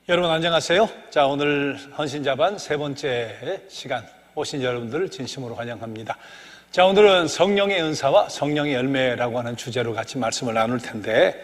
여러분 안녕하세요. 자, 오늘 헌신자반 세 번째 시간 오신 여러분들을 진심으로 환영합니다. 자, 오늘은 성령의 은사와 성령의 열매라고 하는 주제로 같이 말씀을 나눌 텐데,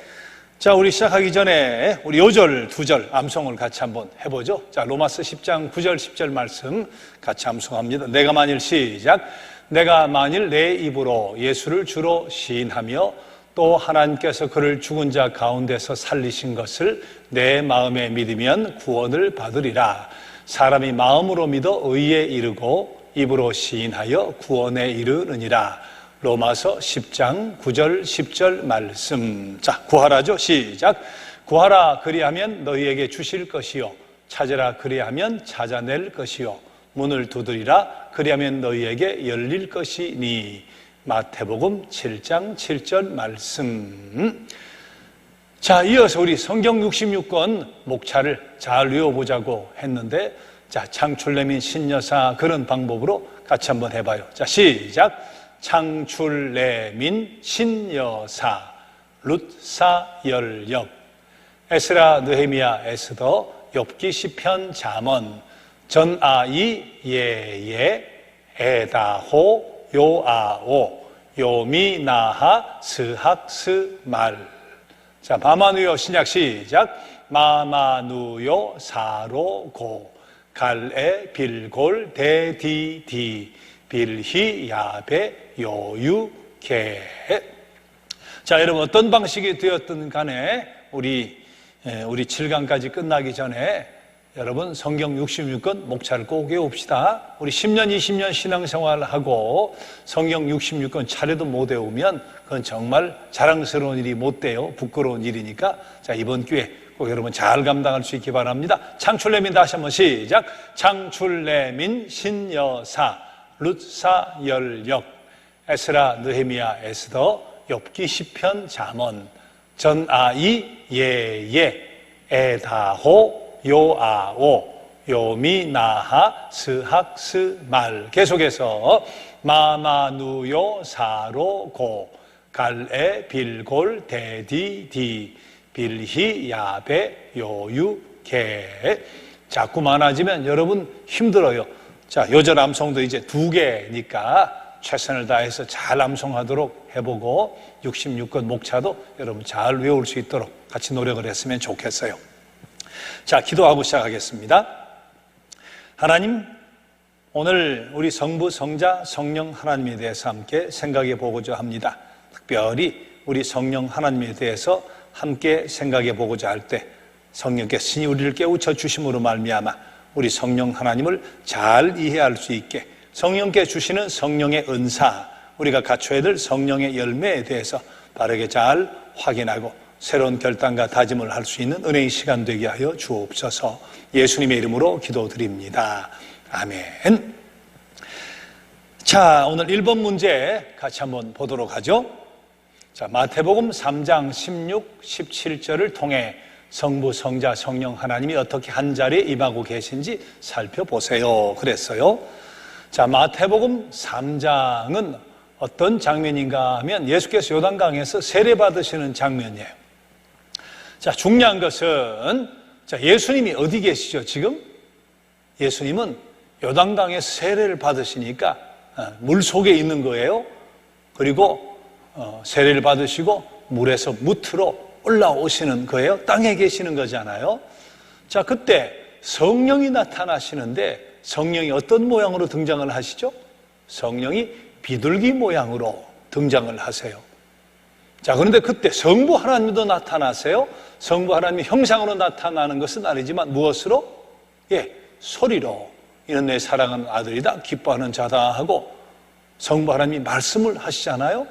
자, 우리 시작하기 전에 우리 요절 두 절 암송을 같이 한번 해보죠. 자, 로마서 10장 9절 10절 말씀 같이 암송합니다. 내가 만일 시작. 내가 만일 내 입으로 예수를 주로 시인하며 또 하나님께서 그를 죽은 자 가운데서 살리신 것을 내 마음에 믿으면 구원을 받으리라. 사람이 마음으로 믿어 의에 이르고 입으로 시인하여 구원에 이르느니라. 로마서 10장 9절 10절 말씀. 자, 구하라죠. 시작. 구하라 그리하면 너희에게 주실 것이요 찾으라 그리하면 찾아낼 것이요 문을 두드리라 그리하면 너희에게 열릴 것이니. 마태복음 7장 7절 말씀. 자, 이어서 우리 성경 66권 목차를 잘 외워보자고 했는데, 자, 창출레민 신여사 그런 방법으로 같이 한번 해봐요. 자, 시작. 창출레민 신여사 룻사 열역 에스라 느헤미야 에스더 욥기 시편 잠언 전아이 예예 에다호 요아오 요미나하 스학스말. 자, 마마누요 신약 시작. 마마누요 사로고 갈에 빌골 데디디 빌히 야베 요유게. 자, 여러분 어떤 방식이 되었든 간에 우리 7강까지 끝나기 전에 여러분 성경 66권 목차를 꼭 외웁시다. 우리 10년 20년 신앙생활하고 성경 66권 차례도 못 외우면 그건 정말 자랑스러운 일이 못 돼요. 부끄러운 일이니까. 자, 이번 기회에 꼭 여러분 잘 감당할 수 있기 바랍니다. 창출레민 다시 한번 시작. 창출레민 신여사 룻사 열역 에스라 느헤미야 에스더 욥기 시편 잠언 전아이 예예 에다호 요아오 요미나하 스학스말. 계속해서 마마누요 사로고 갈에 빌골 데디디 빌히 야베 요유게. 자꾸 많아지면 여러분 힘들어요. 자, 요절 암송도 이제 2개니까 최선을 다해서 잘 암송하도록 해보고 66권 목차도 여러분 잘 외울 수 있도록 같이 노력을 했으면 좋겠어요. 자, 기도하고 시작하겠습니다. 하나님, 오늘 우리 성부, 성자, 성령 하나님에 대해서 함께 생각해 보고자 합니다. 특별히 우리 성령 하나님에 대해서 함께 생각해 보고자 할 때 성령께서 신이 우리를 깨우쳐 주심으로 말미암아 우리 성령 하나님을 잘 이해할 수 있게 성령께 주시는 성령의 은사, 우리가 갖춰야 될 성령의 열매에 대해서 바르게 잘 확인하고 새로운 결단과 다짐을 할 수 있는 은혜의 시간 되게 하여 주옵소서. 예수님의 이름으로 기도드립니다. 아멘. 자, 오늘 1번 문제 같이 한번 보도록 하죠. 자, 마태복음 3장 16, 17절을 통해 성부, 성자, 성령 하나님이 어떻게 한 자리에 임하고 계신지 살펴보세요. 그랬어요. 자, 마태복음 3장은 어떤 장면인가 하면 예수께서 요단강에서 세례받으시는 장면이에요. 자, 중요한 것은, 자, 예수님이 어디 계시죠, 지금? 예수님은 요단강에서 세례를 받으시니까 물 속에 있는 거예요. 그리고 세례를 받으시고 물에서 무트로 올라오시는 거예요. 땅에 계시는 거잖아요. 자, 그때 성령이 나타나시는데 성령이 어떤 모양으로 등장을 하시죠? 성령이 비둘기 모양으로 등장을 하세요. 자, 그런데 그때 성부 하나님도 나타나세요. 성부 하나님이 형상으로 나타나는 것은 아니지만 무엇으로? 예, 소리로. 이는 내 사랑하는 아들이다, 기뻐하는 자다 하고 성부 하나님이 말씀을 하시잖아요.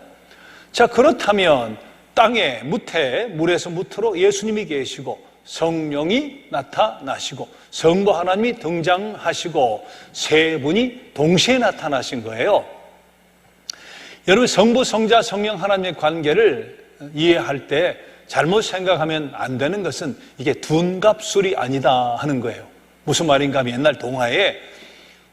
자, 그렇다면 땅에 무태, 물에서 무트로 예수님이 계시고 성령이 나타나시고 성부 하나님이 등장하시고 세 분이 동시에 나타나신 거예요. 여러분, 성부, 성자, 성령 하나님의 관계를 이해할 때 잘못 생각하면 안 되는 것은 이게 둔갑술이 아니다 하는 거예요. 무슨 말인가 하면 옛날 동화에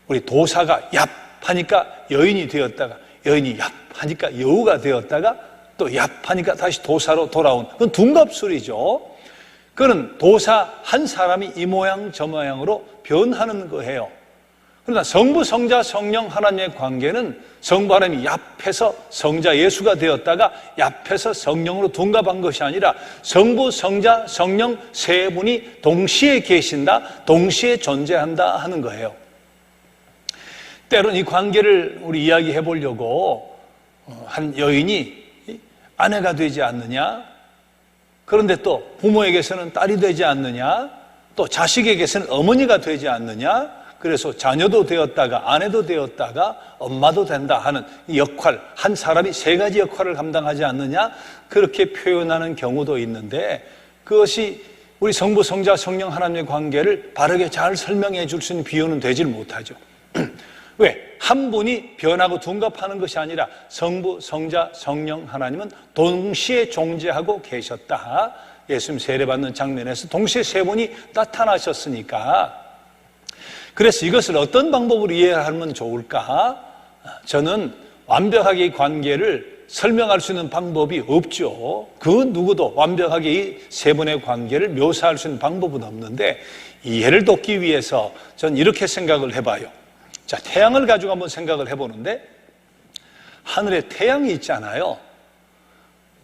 우리 도사가 얍 하니까 여인이 되었다가 여인이 얍 하니까 여우가 되었다가 또 얍 하니까 다시 도사로 돌아온, 그건 둔갑술이죠. 그는 도사 한 사람이 이 모양 저 모양으로 변하는 거예요. 그러나 성부, 성자, 성령 하나님의 관계는 성부 하나님이 얍해서 성자 예수가 되었다가 얍해서 성령으로 둔갑한 것이 아니라 성부, 성자, 성령 세 분이 동시에 계신다, 동시에 존재한다 하는 거예요. 때로는 이 관계를 우리 이야기해 보려고 한 여인이 아내가 되지 않느냐, 그런데 또 부모에게서는 딸이 되지 않느냐, 또 자식에게서는 어머니가 되지 않느냐, 그래서 자녀도 되었다가 아내도 되었다가 엄마도 된다 하는 역할, 한 사람이 세 가지 역할을 감당하지 않느냐, 그렇게 표현하는 경우도 있는데, 그것이 우리 성부, 성자, 성령 하나님의 관계를 바르게 잘 설명해 줄 수 있는 비유는 되질 못하죠. 왜? 한 분이 변하고 둔갑하는 것이 아니라 성부, 성자, 성령 하나님은 동시에 존재하고 계셨다. 예수님 세례받는 장면에서 동시에 세 분이 나타나셨으니까. 그래서 이것을 어떤 방법으로 이해하면 좋을까? 저는 완벽하게 이 관계를 설명할 수 있는 방법이 없죠. 그 누구도 완벽하게 이 세 분의 관계를 묘사할 수 있는 방법은 없는데, 이해를 돕기 위해서 저는 이렇게 생각을 해봐요. 자, 태양을 가지고 한번 생각을 해보는데, 하늘에 태양이 있잖아요.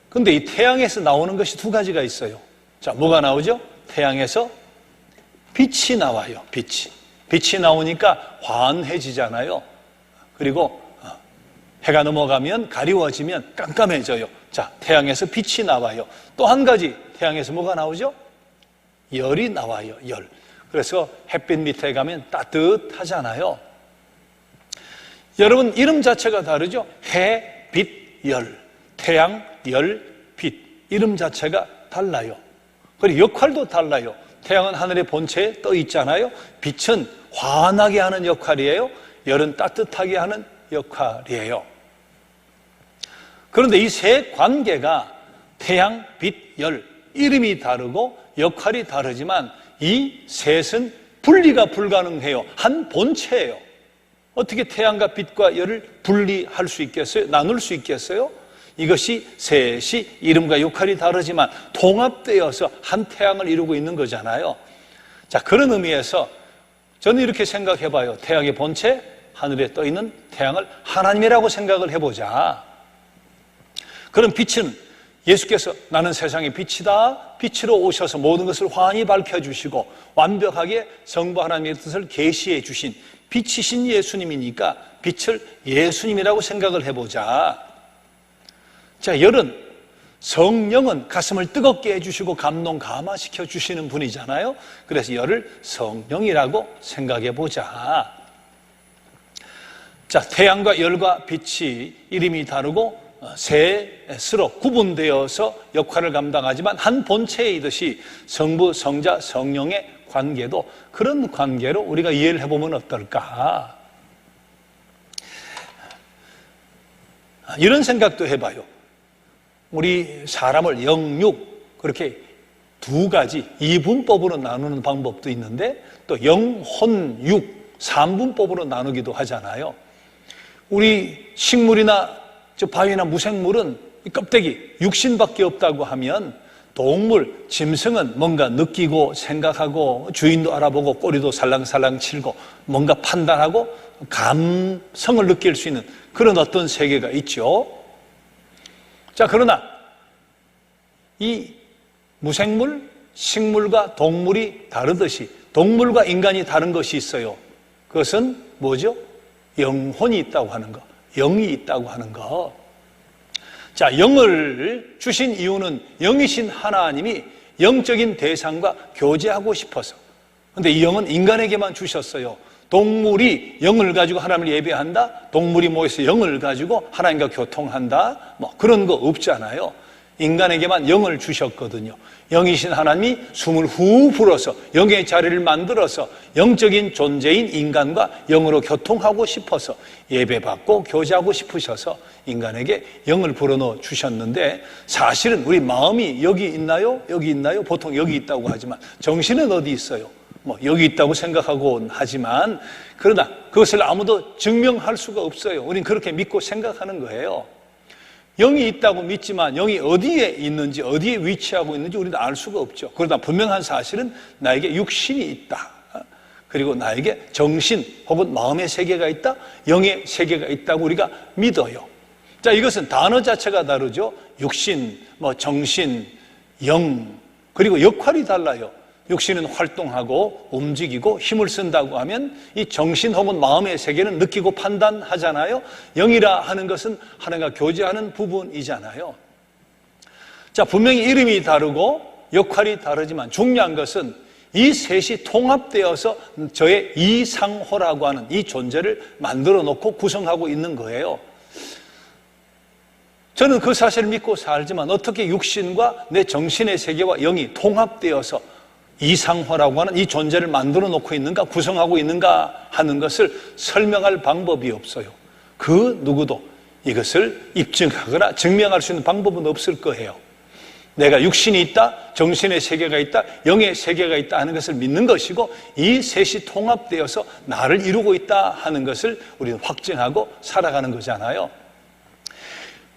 근데 이 태양에서 나오는 것이 두 가지가 있어요. 자, 뭐가 나오죠? 태양에서 빛이 나와요. 빛이 나오니까 환해지잖아요. 그리고 해가 넘어가면 가리워지면 깜깜해져요. 자, 태양에서 빛이 나와요. 또 한 가지, 태양에서 뭐가 나오죠? 열이 나와요. 열. 그래서 햇빛 밑에 가면 따뜻하잖아요. 여러분, 이름 자체가 다르죠? 해, 빛, 열. 태양, 열, 빛. 이름 자체가 달라요. 그리고 역할도 달라요. 태양은 하늘의 본체에 떠 있잖아요. 빛은 환하게 하는 역할이에요. 열은 따뜻하게 하는 역할이에요. 그런데 이 세 관계가 태양, 빛, 열, 이름이 다르고 역할이 다르지만 이 셋은 분리가 불가능해요. 한 본체예요. 어떻게 태양과 빛과 열을 분리할 수 있겠어요? 나눌 수 있겠어요? 이것이 셋이 이름과 역할이 다르지만 통합되어서 한 태양을 이루고 있는 거잖아요. 자, 그런 의미에서 저는 이렇게 생각해 봐요. 태양의 본체, 하늘에 떠 있는 태양을 하나님이라고 생각을 해보자. 그럼 빛은 예수께서 나는 세상의 빛이다, 빛으로 오셔서 모든 것을 환히 밝혀주시고 완벽하게 성부 하나님의 뜻을 계시해 주신 빛이신 예수님이니까 빛을 예수님이라고 생각을 해보자. 자, 열은 성령은 가슴을 뜨겁게 해주시고 감동 감화시켜 주시는 분이잖아요. 그래서 열을 성령이라고 생각해 보자. 자, 태양과 열과 빛이 이름이 다르고 셋으로 구분되어서 역할을 감당하지만 한 본체이듯이 성부, 성자, 성령의 관계도 그런 관계로 우리가 이해를 해보면 어떨까? 이런 생각도 해봐요. 우리 사람을 영육, 그렇게 두 가지 이분법으로 나누는 방법도 있는데 또 영혼육, 삼분법으로 나누기도 하잖아요. 우리 식물이나 바위나 무생물은 이 껍데기, 육신밖에 없다고 하면 동물, 짐승은 뭔가 느끼고 생각하고 주인도 알아보고 꼬리도 살랑살랑 치고 뭔가 판단하고 감성을 느낄 수 있는 그런 어떤 세계가 있죠. 자, 그러나 이 무생물, 식물과 동물이 다르듯이 동물과 인간이 다른 것이 있어요. 그것은 뭐죠? 영혼이 있다고 하는 거, 영이 있다고 하는 거. 자, 영을 주신 이유는 영이신 하나님이 영적인 대상과 교제하고 싶어서. 그런데 이 영은 인간에게만 주셨어요. 동물이 영을 가지고 하나님을 예배한다? 동물이 모여서 영을 가지고 하나님과 교통한다? 뭐 그런 거 없잖아요. 인간에게만 영을 주셨거든요. 영이신 하나님이 숨을 후 불어서 영의 자리를 만들어서 영적인 존재인 인간과 영으로 교통하고 싶어서 예배받고 교제하고 싶으셔서 인간에게 영을 불어넣어 주셨는데, 사실은 우리 마음이 여기 있나요? 여기 있나요? 보통 여기 있다고 하지만 정신은 어디 있어요? 뭐 여기 있다고 생각하곤 하지만, 그러나 그것을 아무도 증명할 수가 없어요. 우린 그렇게 믿고 생각하는 거예요. 영이 있다고 믿지만 영이 어디에 있는지, 어디에 위치하고 있는지 우리는 알 수가 없죠. 그러나 분명한 사실은 나에게 육신이 있다. 그리고 나에게 정신 혹은 마음의 세계가 있다, 영의 세계가 있다고 우리가 믿어요. 자, 이것은 단어 자체가 다르죠. 육신, 정신, 영, 그리고 역할이 달라요. 육신은 활동하고 움직이고 힘을 쓴다고 하면 이 정신 혹은 마음의 세계는 느끼고 판단하잖아요. 영이라 하는 것은 하나님과 교제하는 부분이잖아요. 자, 분명히 이름이 다르고 역할이 다르지만 중요한 것은 이 셋이 통합되어서 저의 이상호라고 하는 이 존재를 만들어 놓고 구성하고 있는 거예요. 저는 그 사실을 믿고 살지만 어떻게 육신과 내 정신의 세계와 영이 통합되어서 이상호라고 하는 이 존재를 만들어 놓고 있는가, 구성하고 있는가 하는 것을 설명할 방법이 없어요. 그 누구도 이것을 입증하거나 증명할 수 있는 방법은 없을 거예요. 내가 육신이 있다, 정신의 세계가 있다, 영의 세계가 있다 하는 것을 믿는 것이고 이 셋이 통합되어서 나를 이루고 있다 하는 것을 우리는 확증하고 살아가는 거잖아요.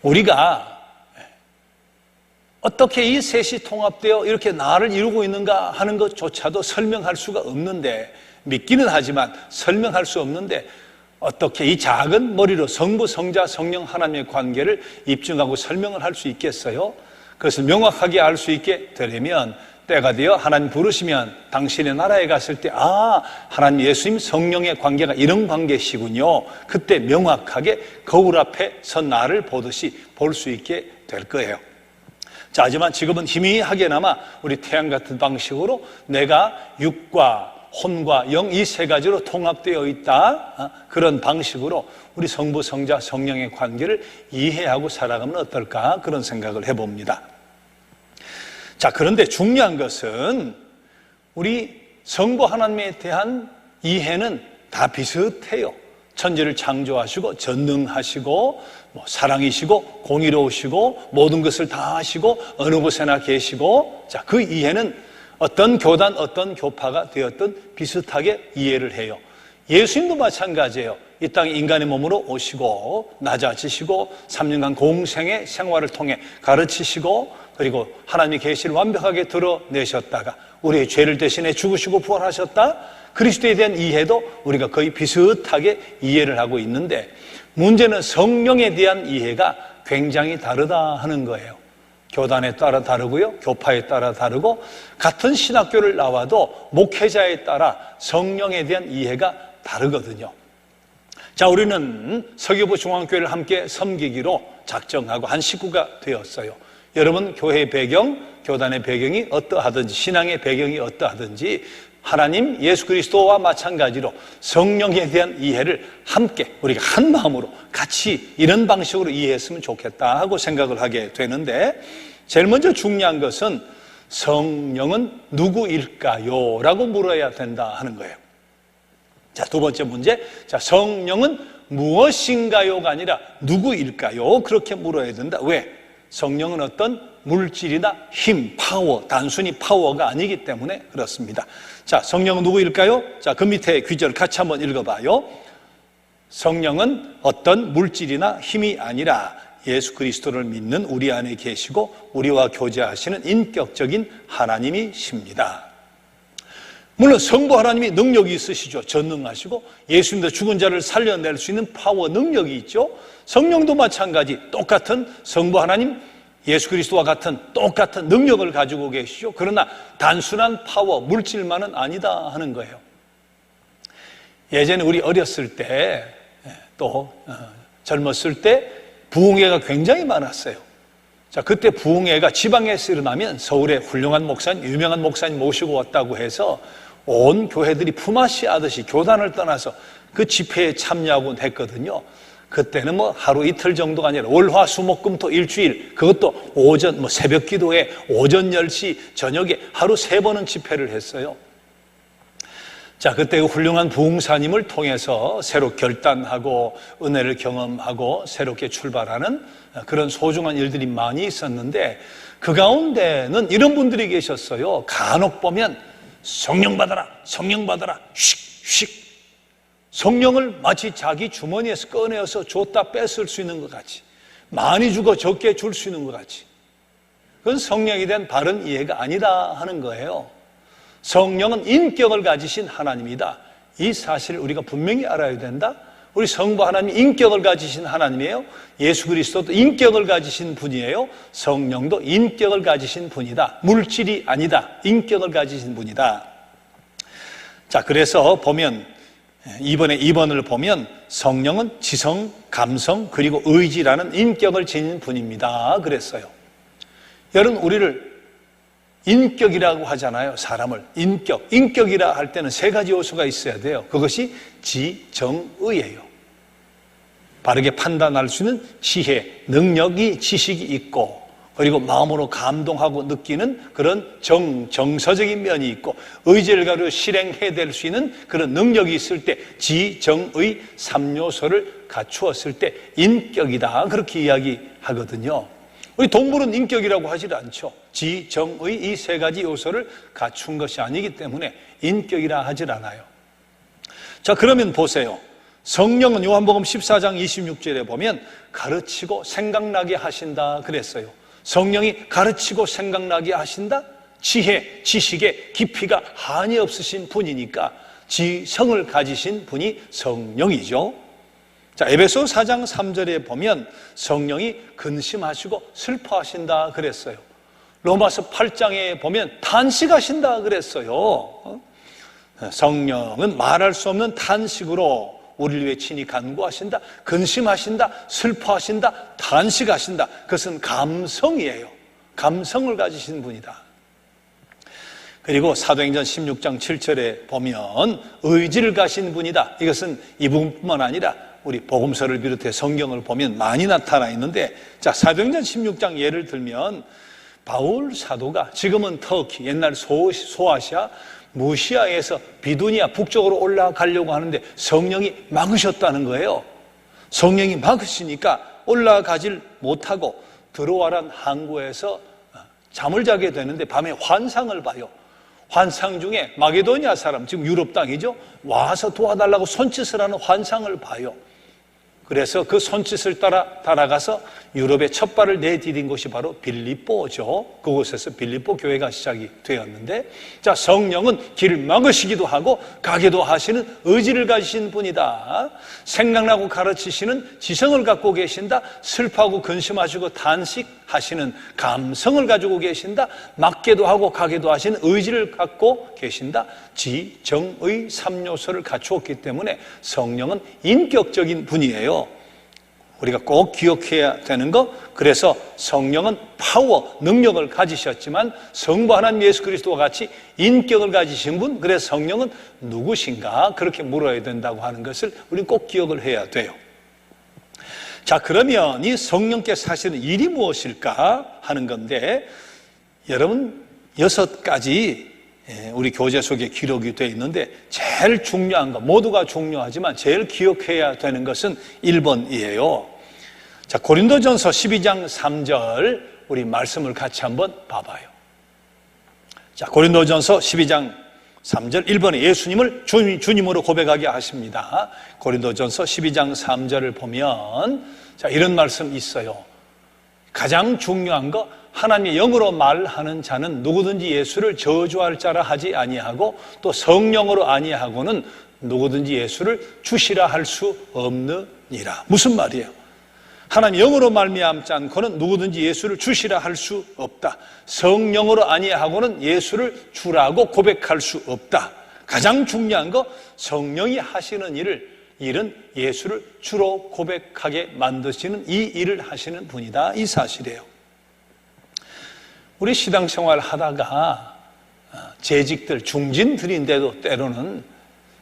우리가 어떻게 이 셋이 통합되어 이렇게 나를 이루고 있는가 하는 것조차도 설명할 수가 없는데, 믿기는 하지만 설명할 수 없는데 어떻게 이 작은 머리로 성부, 성자, 성령 하나님의 관계를 입증하고 설명을 할 수 있겠어요? 그것을 명확하게 알 수 있게 되려면 때가 되어 하나님 부르시면 당신의 나라에 갔을 때 하나님 예수님 성령의 관계가 이런 관계시군요. 그때 명확하게 거울 앞에 선 나를 보듯이 볼 수 있게 될 거예요. 자, 하지만 지금은 희미하게나마 우리 태양 같은 방식으로 내가 육과 혼과 영 이 세 가지로 통합되어 있다, 그런 방식으로 우리 성부, 성자, 성령의 관계를 이해하고 살아가면 어떨까, 그런 생각을 해봅니다. 자, 그런데 중요한 것은 우리 성부 하나님에 대한 이해는 다 비슷해요. 천지를 창조하시고 전능하시고 사랑이시고 공의로우시고 모든 것을 다 하시고 어느 곳에나 계시고, 자, 그 이해는 어떤 교단, 어떤 교파가 되었든 비슷하게 이해를 해요. 예수님도 마찬가지예요. 이 땅에 인간의 몸으로 오시고 낮아지시고 3년간 공생의 생활을 통해 가르치시고 그리고 하나님의 계시를 완벽하게 드러내셨다가 우리의 죄를 대신해 죽으시고 부활하셨다. 그리스도에 대한 이해도 우리가 거의 비슷하게 이해를 하고 있는데, 문제는 성령에 대한 이해가 굉장히 다르다 하는 거예요. 교단에 따라 다르고요, 교파에 따라 다르고, 같은 신학교를 나와도 목회자에 따라 성령에 대한 이해가 다르거든요. 자, 우리는 서교부 중앙교회를 함께 섬기기로 작정하고 한 식구가 되었어요. 여러분 교회의 배경, 교단의 배경이 어떠하든지, 신앙의 배경이 어떠하든지 하나님 예수 그리스도와 마찬가지로 성령에 대한 이해를 함께 우리가 한 마음으로 같이 이런 방식으로 이해했으면 좋겠다 하고 생각을 하게 되는데, 제일 먼저 중요한 것은 성령은 누구일까요? 라고 물어야 된다 하는 거예요. 자, 두 번째 문제. 자, 성령은 무엇인가요가 아니라 누구일까요? 그렇게 물어야 된다. 왜? 성령은 어떤 물질이나 힘, 파워, 단순히 파워가 아니기 때문에 그렇습니다. 자, 성령은 누구일까요? 자, 그 밑에 귀절 같이 한번 읽어봐요. 성령은 어떤 물질이나 힘이 아니라 예수 그리스도를 믿는 우리 안에 계시고 우리와 교제하시는 인격적인 하나님이십니다. 물론 성부 하나님이 능력이 있으시죠. 전능하시고 예수님도 죽은 자를 살려낼 수 있는 파워, 능력이 있죠. 성령도 마찬가지 똑같은 성부 하나님, 예수 그리스도와 같은 똑같은 능력을 가지고 계시죠. 그러나 단순한 파워, 물질만은 아니다 하는 거예요. 예전에 우리 어렸을 때, 또 젊었을 때 부흥회가 굉장히 많았어요. 자, 그때 부흥회가 지방에서 일어나면 서울에 훌륭한 목사님, 유명한 목사님 모시고 왔다고 해서 온 교회들이 품앗이 하듯이 교단을 떠나서 그 집회에 참여하곤 했거든요. 그때는 하루 이틀 정도가 아니라 월화수목금토 일주일, 그것도 오전 새벽 기도에 오전 10시 저녁에 하루 3번은 집회를 했어요. 자, 그때 그 훌륭한 부흥사님을 통해서 새로 결단하고 은혜를 경험하고 새롭게 출발하는 그런 소중한 일들이 많이 있었는데, 그 가운데는 이런 분들이 계셨어요. 간혹 보면 성령 받아라, 성령 받아라, 휙휙, 성령을 마치 자기 주머니에서 꺼내어서 줬다 뺐을 수 있는 것 같이, 많이 주고 적게 줄 수 있는 것 같이. 그건 성령에 대한 바른 이해가 아니다 하는 거예요. 성령은 인격을 가지신 하나님이다. 이 사실을 우리가 분명히 알아야 된다. 우리 성부 하나님 인격을 가지신 하나님이에요. 예수 그리스도도 인격을 가지신 분이에요. 성령도 인격을 가지신 분이다. 물질이 아니다. 인격을 가지신 분이다. 자, 그래서 보면 이번에 2번을 보면 성령은 지성, 감성, 그리고 의지라는 인격을 지닌 분입니다. 그랬어요. 여러분, 우리를 인격이라고 하잖아요. 사람을 인격이라 할 때는 세 가지 요소가 있어야 돼요. 그것이 지정의예요. 바르게 판단할 수 있는 지혜, 능력이, 지식이 있고, 그리고 마음으로 감동하고 느끼는 그런 정서적인 면이 있고, 의지를 가지고 실행해낼 수 있는 그런 능력이 있을 때 지정의 3요소를 갖추었을 때 인격이다, 그렇게 이야기하거든요. 우리 동물은 인격이라고 하지 않죠. 지정의 이 세 가지 요소를 갖춘 것이 아니기 때문에 인격이라 하질 않아요. 자, 그러면 보세요. 성령은 요한복음 14장 26절에 보면 가르치고 생각나게 하신다 그랬어요. 성령이 가르치고 생각나게 하신다? 지혜, 지식의 깊이가 한이 없으신 분이니까 지성을 가지신 분이 성령이죠. 자, 에베소 4장 3절에 보면 성령이 근심하시고 슬퍼하신다 그랬어요. 로마서 8장에 보면 탄식하신다 그랬어요. 성령은 말할 수 없는 탄식으로 우리를 위해 친히 간구하신다, 근심하신다, 슬퍼하신다, 탄식하신다. 그것은 감성이에요. 감성을 가지신 분이다. 그리고 사도행전 16장 7절에 보면 의지를 가신 분이다. 이것은 이 부분뿐만 아니라 우리 복음서를 비롯해 성경을 보면 많이 나타나 있는데, 자, 사도행전 16장 예를 들면 바울 사도가 지금은 터키, 옛날 소아시아 무시아에서 비두니아 북쪽으로 올라가려고 하는데 성령이 막으셨다는 거예요. 성령이 막으시니까 올라가질 못하고 드로아란 항구에서 잠을 자게 되는데 밤에 환상을 봐요. 환상 중에 마게도니아 사람, 지금 유럽 땅이죠, 와서 도와달라고 손짓을 하는 환상을 봐요. 그래서 그 손짓을 따라가서 유럽의 첫 발을 내디딘 곳이 바로 빌립보죠. 그곳에서 빌립보 교회가 시작이 되었는데, 자, 성령은 길을 막으시기도 하고 가게도 하시는 의지를 가지신 분이다. 생각나고 가르치시는 지성을 갖고 계신다. 슬퍼하고 근심하시고 탄식하시는 감성을 가지고 계신다. 막게도 하고 가게도 하시는 의지를 갖고 계신다. 지정의 3요소를 갖추었기 때문에 성령은 인격적인 분이에요. 우리가 꼭 기억해야 되는 거, 그래서 성령은 파워, 능력을 가지셨지만 성부 하나님 예수 그리스도와 같이 인격을 가지신 분, 그래서 성령은 누구신가 그렇게 물어야 된다고 하는 것을 우리는 꼭 기억을 해야 돼요. 자, 그러면 이 성령께서 하시는 일이 무엇일까 하는 건데, 여러분 6가지 우리 교재 속에 기록이 되어 있는데, 제일 중요한 거, 모두가 중요하지만 제일 기억해야 되는 것은 1번이에요. 자, 고린도전서 12장 3절 우리 말씀을 같이 한번 봐봐요. 자, 고린도전서 12장 3절 1번에 예수님을 주님으로 고백하게 하십니다. 고린도전서 12장 3절을 보면 자, 이런 말씀 있어요. 가장 중요한 거, 하나님의 영으로 말하는 자는 누구든지 예수를 저주할 자라 하지 아니하고 또 성령으로 아니하고는 누구든지 예수를 주시라 할 수 없느니라. 무슨 말이에요? 하나님 영으로 말미암지 않고는 누구든지 예수를 주시라 할 수 없다. 성령으로 아니하고는 예수를 주라고 고백할 수 없다. 가장 중요한 거, 성령이 하시는 일은 예수를 주로 고백하게 만드시는 이 일을 하시는 분이다. 이 사실이에요. 우리 신앙생활 하다가 재직들, 중진들인데도 때로는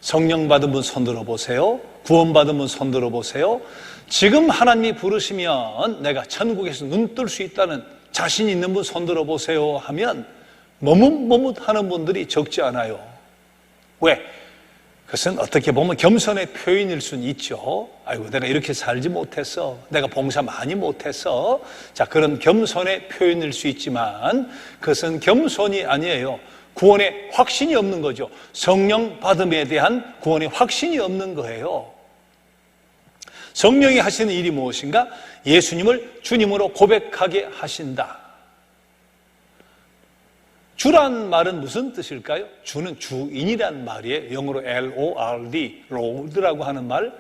성령 받은 분 손들어 보세요. 구원 받은 분 손들어 보세요. 지금 하나님이 부르시면 내가 천국에서 눈 뜰 수 있다는 자신 있는 분 손들어 보세요 하면 머뭇머뭇하는 분들이 적지 않아요. 왜? 그것은 어떻게 보면 겸손의 표현일 수는 있죠. 아이고, 내가 이렇게 살지 못했어, 내가 봉사 많이 못했어. 자, 그런 겸손의 표현일 수 있지만 그것은 겸손이 아니에요. 구원의 확신이 없는 거죠. 성령 받음에 대한 구원의 확신이 없는 거예요. 성령이 하시는 일이 무엇인가? 예수님을 주님으로 고백하게 하신다. 주란 말은 무슨 뜻일까요? 주는 주인이란 말이에요. 영어로 Lord, Lord라고 하는 말.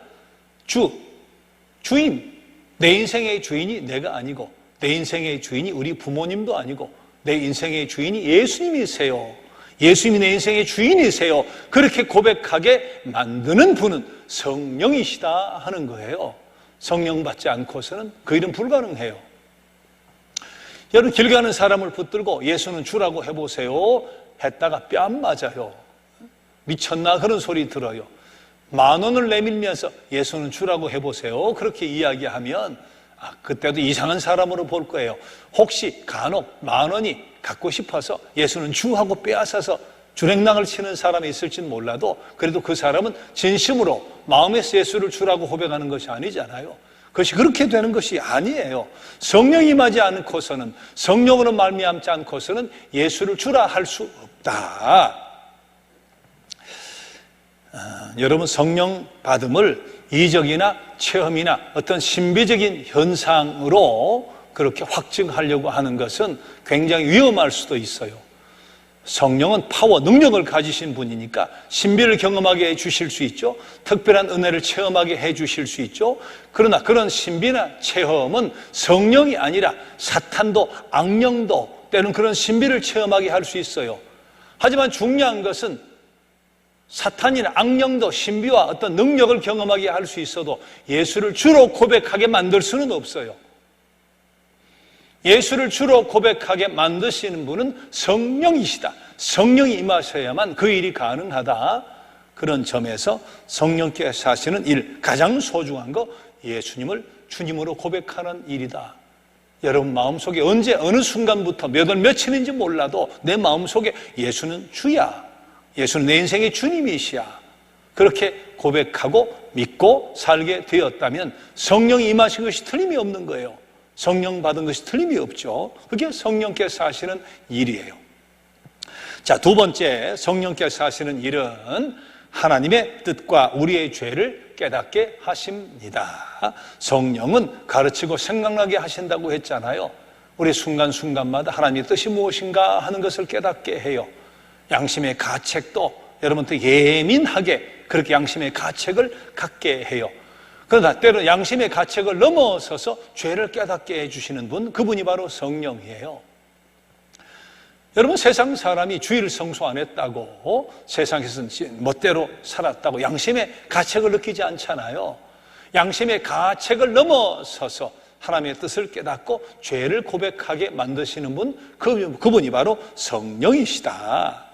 주인. 내 인생의 주인이 내가 아니고, 내 인생의 주인이 우리 부모님도 아니고, 내 인생의 주인이 예수님이세요. 예수님이 내 인생의 주인이세요. 그렇게 고백하게 만드는 분은 성령이시다 하는 거예요. 성령 받지 않고서는 그 일은 불가능해요. 여러분, 길 가는 사람을 붙들고 예수는 주라고 해보세요 했다가 뺨 맞아요. 미쳤나 그런 소리 들어요. 10,000원을 내밀면서 예수는 주라고 해보세요 그렇게 이야기하면 그때도 이상한 사람으로 볼 거예요. 혹시 간혹 10,000원이 갖고 싶어서 예수는 주하고 빼앗아서 주랭랑을 치는 사람이 있을지는 몰라도 그래도 그 사람은 진심으로 마음에서 예수를 주라고 고백하는 것이 아니잖아요. 그것이 그렇게 되는 것이 아니에요. 성령이 임하지 않고서는, 성령으로 말미암지 않고서는 예수를 주라 할 수 없다. 여러분, 성령 받음을 이적이나 체험이나 어떤 신비적인 현상으로 그렇게 확증하려고 하는 것은 굉장히 위험할 수도 있어요. 성령은 파워, 능력을 가지신 분이니까 신비를 경험하게 해주실 수 있죠. 특별한 은혜를 체험하게 해주실 수 있죠. 그러나 그런 신비나 체험은 성령이 아니라 사탄도 악령도 때로는 그런 신비를 체험하게 할 수 있어요. 하지만 중요한 것은 사탄이나 악령도 신비와 어떤 능력을 경험하게 할 수 있어도 예수를 주로 고백하게 만들 수는 없어요. 예수를 주로 고백하게 만드시는 분은 성령이시다. 성령이 임하셔야만 그 일이 가능하다. 그런 점에서 성령께서 하시는 일, 가장 소중한 거 예수님을 주님으로 고백하는 일이다. 여러분 마음속에 언제 어느 순간부터 몇 월 며칠인지 몰라도 내 마음속에 예수는 주야, 예수는 내 인생의 주님이시야, 그렇게 고백하고 믿고 살게 되었다면 성령이 임하신 것이 틀림이 없는 거예요. 성령 받은 것이 틀림이 없죠. 그게 성령께서 하시는 일이에요. 자, 두 번째 성령께서 하시는 일은 하나님의 뜻과 우리의 죄를 깨닫게 하십니다. 성령은 가르치고 생각나게 하신다고 했잖아요. 우리 순간순간마다 하나님의 뜻이 무엇인가 하는 것을 깨닫게 해요. 양심의 가책도 여러분들 예민하게 그렇게 양심의 가책을 갖게 해요. 그러나 때로 양심의 가책을 넘어서서 죄를 깨닫게 해주시는 분, 그분이 바로 성령이에요. 여러분, 세상 사람이 주일 성수 안 했다고 세상에서 멋대로 살았다고 양심의 가책을 느끼지 않잖아요. 양심의 가책을 넘어서서 하나님의 뜻을 깨닫고 죄를 고백하게 만드시는 분, 그분이 바로 성령이시다.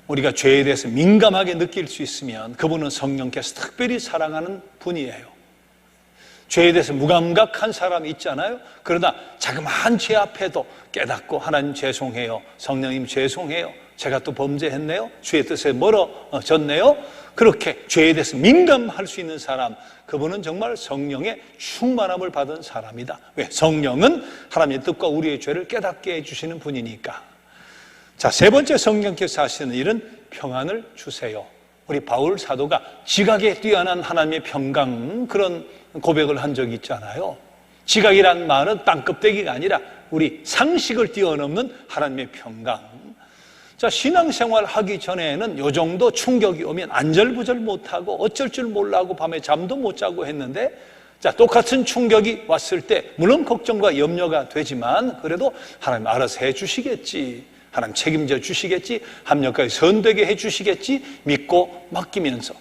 우리가 죄에 대해서 민감하게 느낄 수 있으면 그분은 성령께서 특별히 사랑하는 분이에요. 죄에 대해서 무감각한 사람이 있잖아요. 그러나 자그마한 죄 앞에도 깨닫고 하나님 죄송해요, 성령님 죄송해요, 제가 또 범죄했네요, 주의 뜻에 멀어졌네요, 그렇게 죄에 대해서 민감할 수 있는 사람, 그분은 정말 성령의 충만함을 받은 사람이다. 왜? 성령은 하나님의 뜻과 우리의 죄를 깨닫게 해주시는 분이니까. 자, 세 번째 성령께서 하시는 일은 평안을 주세요. 우리 바울 사도가 지각에 뛰어난 하나님의 평강, 그런 고백을 한 적이 있잖아요. 지각이란 말은 땅껍데기가 아니라 우리 상식을 뛰어넘는 하나님의 평강. 자, 신앙생활 하기 전에는 요 정도 충격이 오면 안절부절 못하고 어쩔 줄 몰라하고 밤에 잠도 못 자고 했는데, 자, 똑같은 충격이 왔을 때 물론 걱정과 염려가 되지만 그래도 하나님 알아서 해 주시겠지, 하나님 책임져 주시겠지, 합력까지 선되게 해 주시겠지 믿고 맡기면서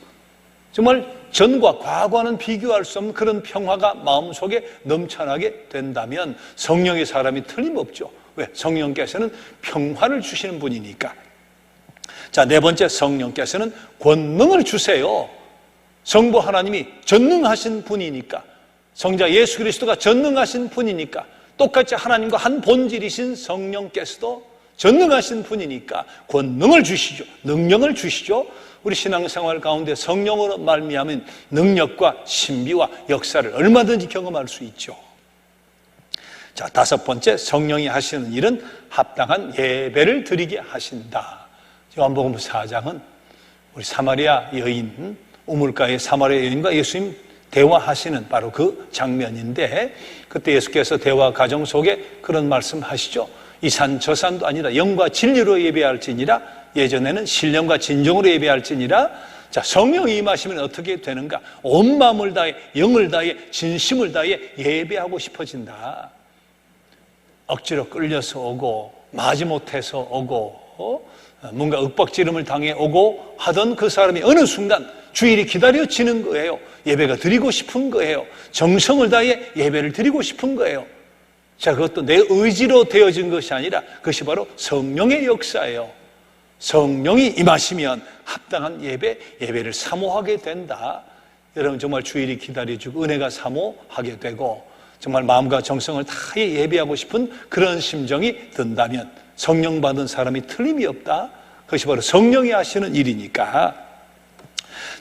정말 전과 과거와는 비교할 수 없는 그런 평화가 마음속에 넘쳐나게 된다면 성령의 사람이 틀림없죠. 왜? 성령께서는 평화를 주시는 분이니까. 자, 네 번째, 성령께서는 권능을 주세요. 성부 하나님이 전능하신 분이니까, 성자 예수 그리스도가 전능하신 분이니까, 똑같이 하나님과 한 본질이신 성령께서도 전능하신 분이니까 권능을 주시죠. 능력을 주시죠. 우리 신앙생활 가운데 성령으로 말미암은 능력과 신비와 역사를 얼마든지 경험할 수 있죠. 자, 다섯 번째, 성령이 하시는 일은 합당한 예배를 드리게 하신다. 요한복음 4장은 우리 사마리아 여인, 우물가의 사마리아 여인과 예수님 대화하시는 바로 그 장면인데, 그때 예수께서 대화 과정 속에 그런 말씀하시죠. 이 산 저 산도 아니라 영과 진리로 예배할지니라. 예전에는 신령과 진정으로 예배할지니라. 자, 성령이 임하시면 어떻게 되는가? 온 마음을 다해, 영을 다해, 진심을 다해 예배하고 싶어진다. 억지로 끌려서 오고 마지못해서 오고 뭔가 윽박지름을 당해 오고 하던 그 사람이 어느 순간 주일이 기다려지는 거예요. 예배가 드리고 싶은 거예요. 정성을 다해 예배를 드리고 싶은 거예요. 자, 그것도 내 의지로 되어진 것이 아니라 그것이 바로 성령의 역사예요. 성령이 임하시면 합당한 예배를 사모하게 된다. 여러분 정말 주일이 기다려지고 은혜가 사모하게 되고 정말 마음과 정성을 다해 예배하고 싶은 그런 심정이 든다면 성령 받은 사람이 틀림이 없다. 그것이 바로 성령이 하시는 일이니까.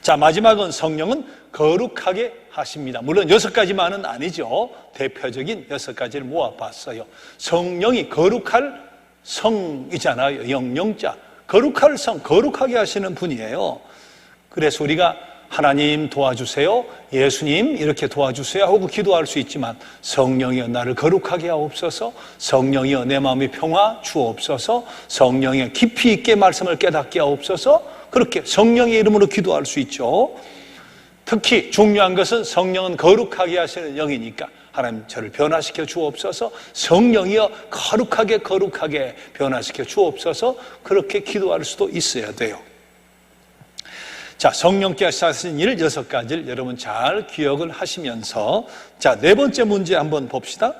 자, 마지막은 성령은 거룩하게 하십니다. 물론 6가지만은 아니죠. 대표적인 6가지를 모아봤어요. 성령이 거룩할 성이잖아요. 영영자. 거룩할 성, 거룩하게 하시는 분이에요. 그래서 우리가 하나님 도와주세요, 예수님 이렇게 도와주세요 하고 기도할 수 있지만 성령이여 나를 거룩하게 하옵소서, 성령이여 내 마음에 평화 주옵소서, 성령이여 깊이 있게 말씀을 깨닫게 하옵소서, 그렇게 성령의 이름으로 기도할 수 있죠. 특히 중요한 것은 성령은 거룩하게 하시는 영이니까 하나님 저를 변화시켜 주옵소서, 성령이여 거룩하게 변화시켜 주옵소서, 그렇게 기도할 수도 있어야 돼요. 자, 성령께서 하신 일 6가지를 여러분 잘 기억을 하시면서, 자, 4번째 문제 한번 봅시다.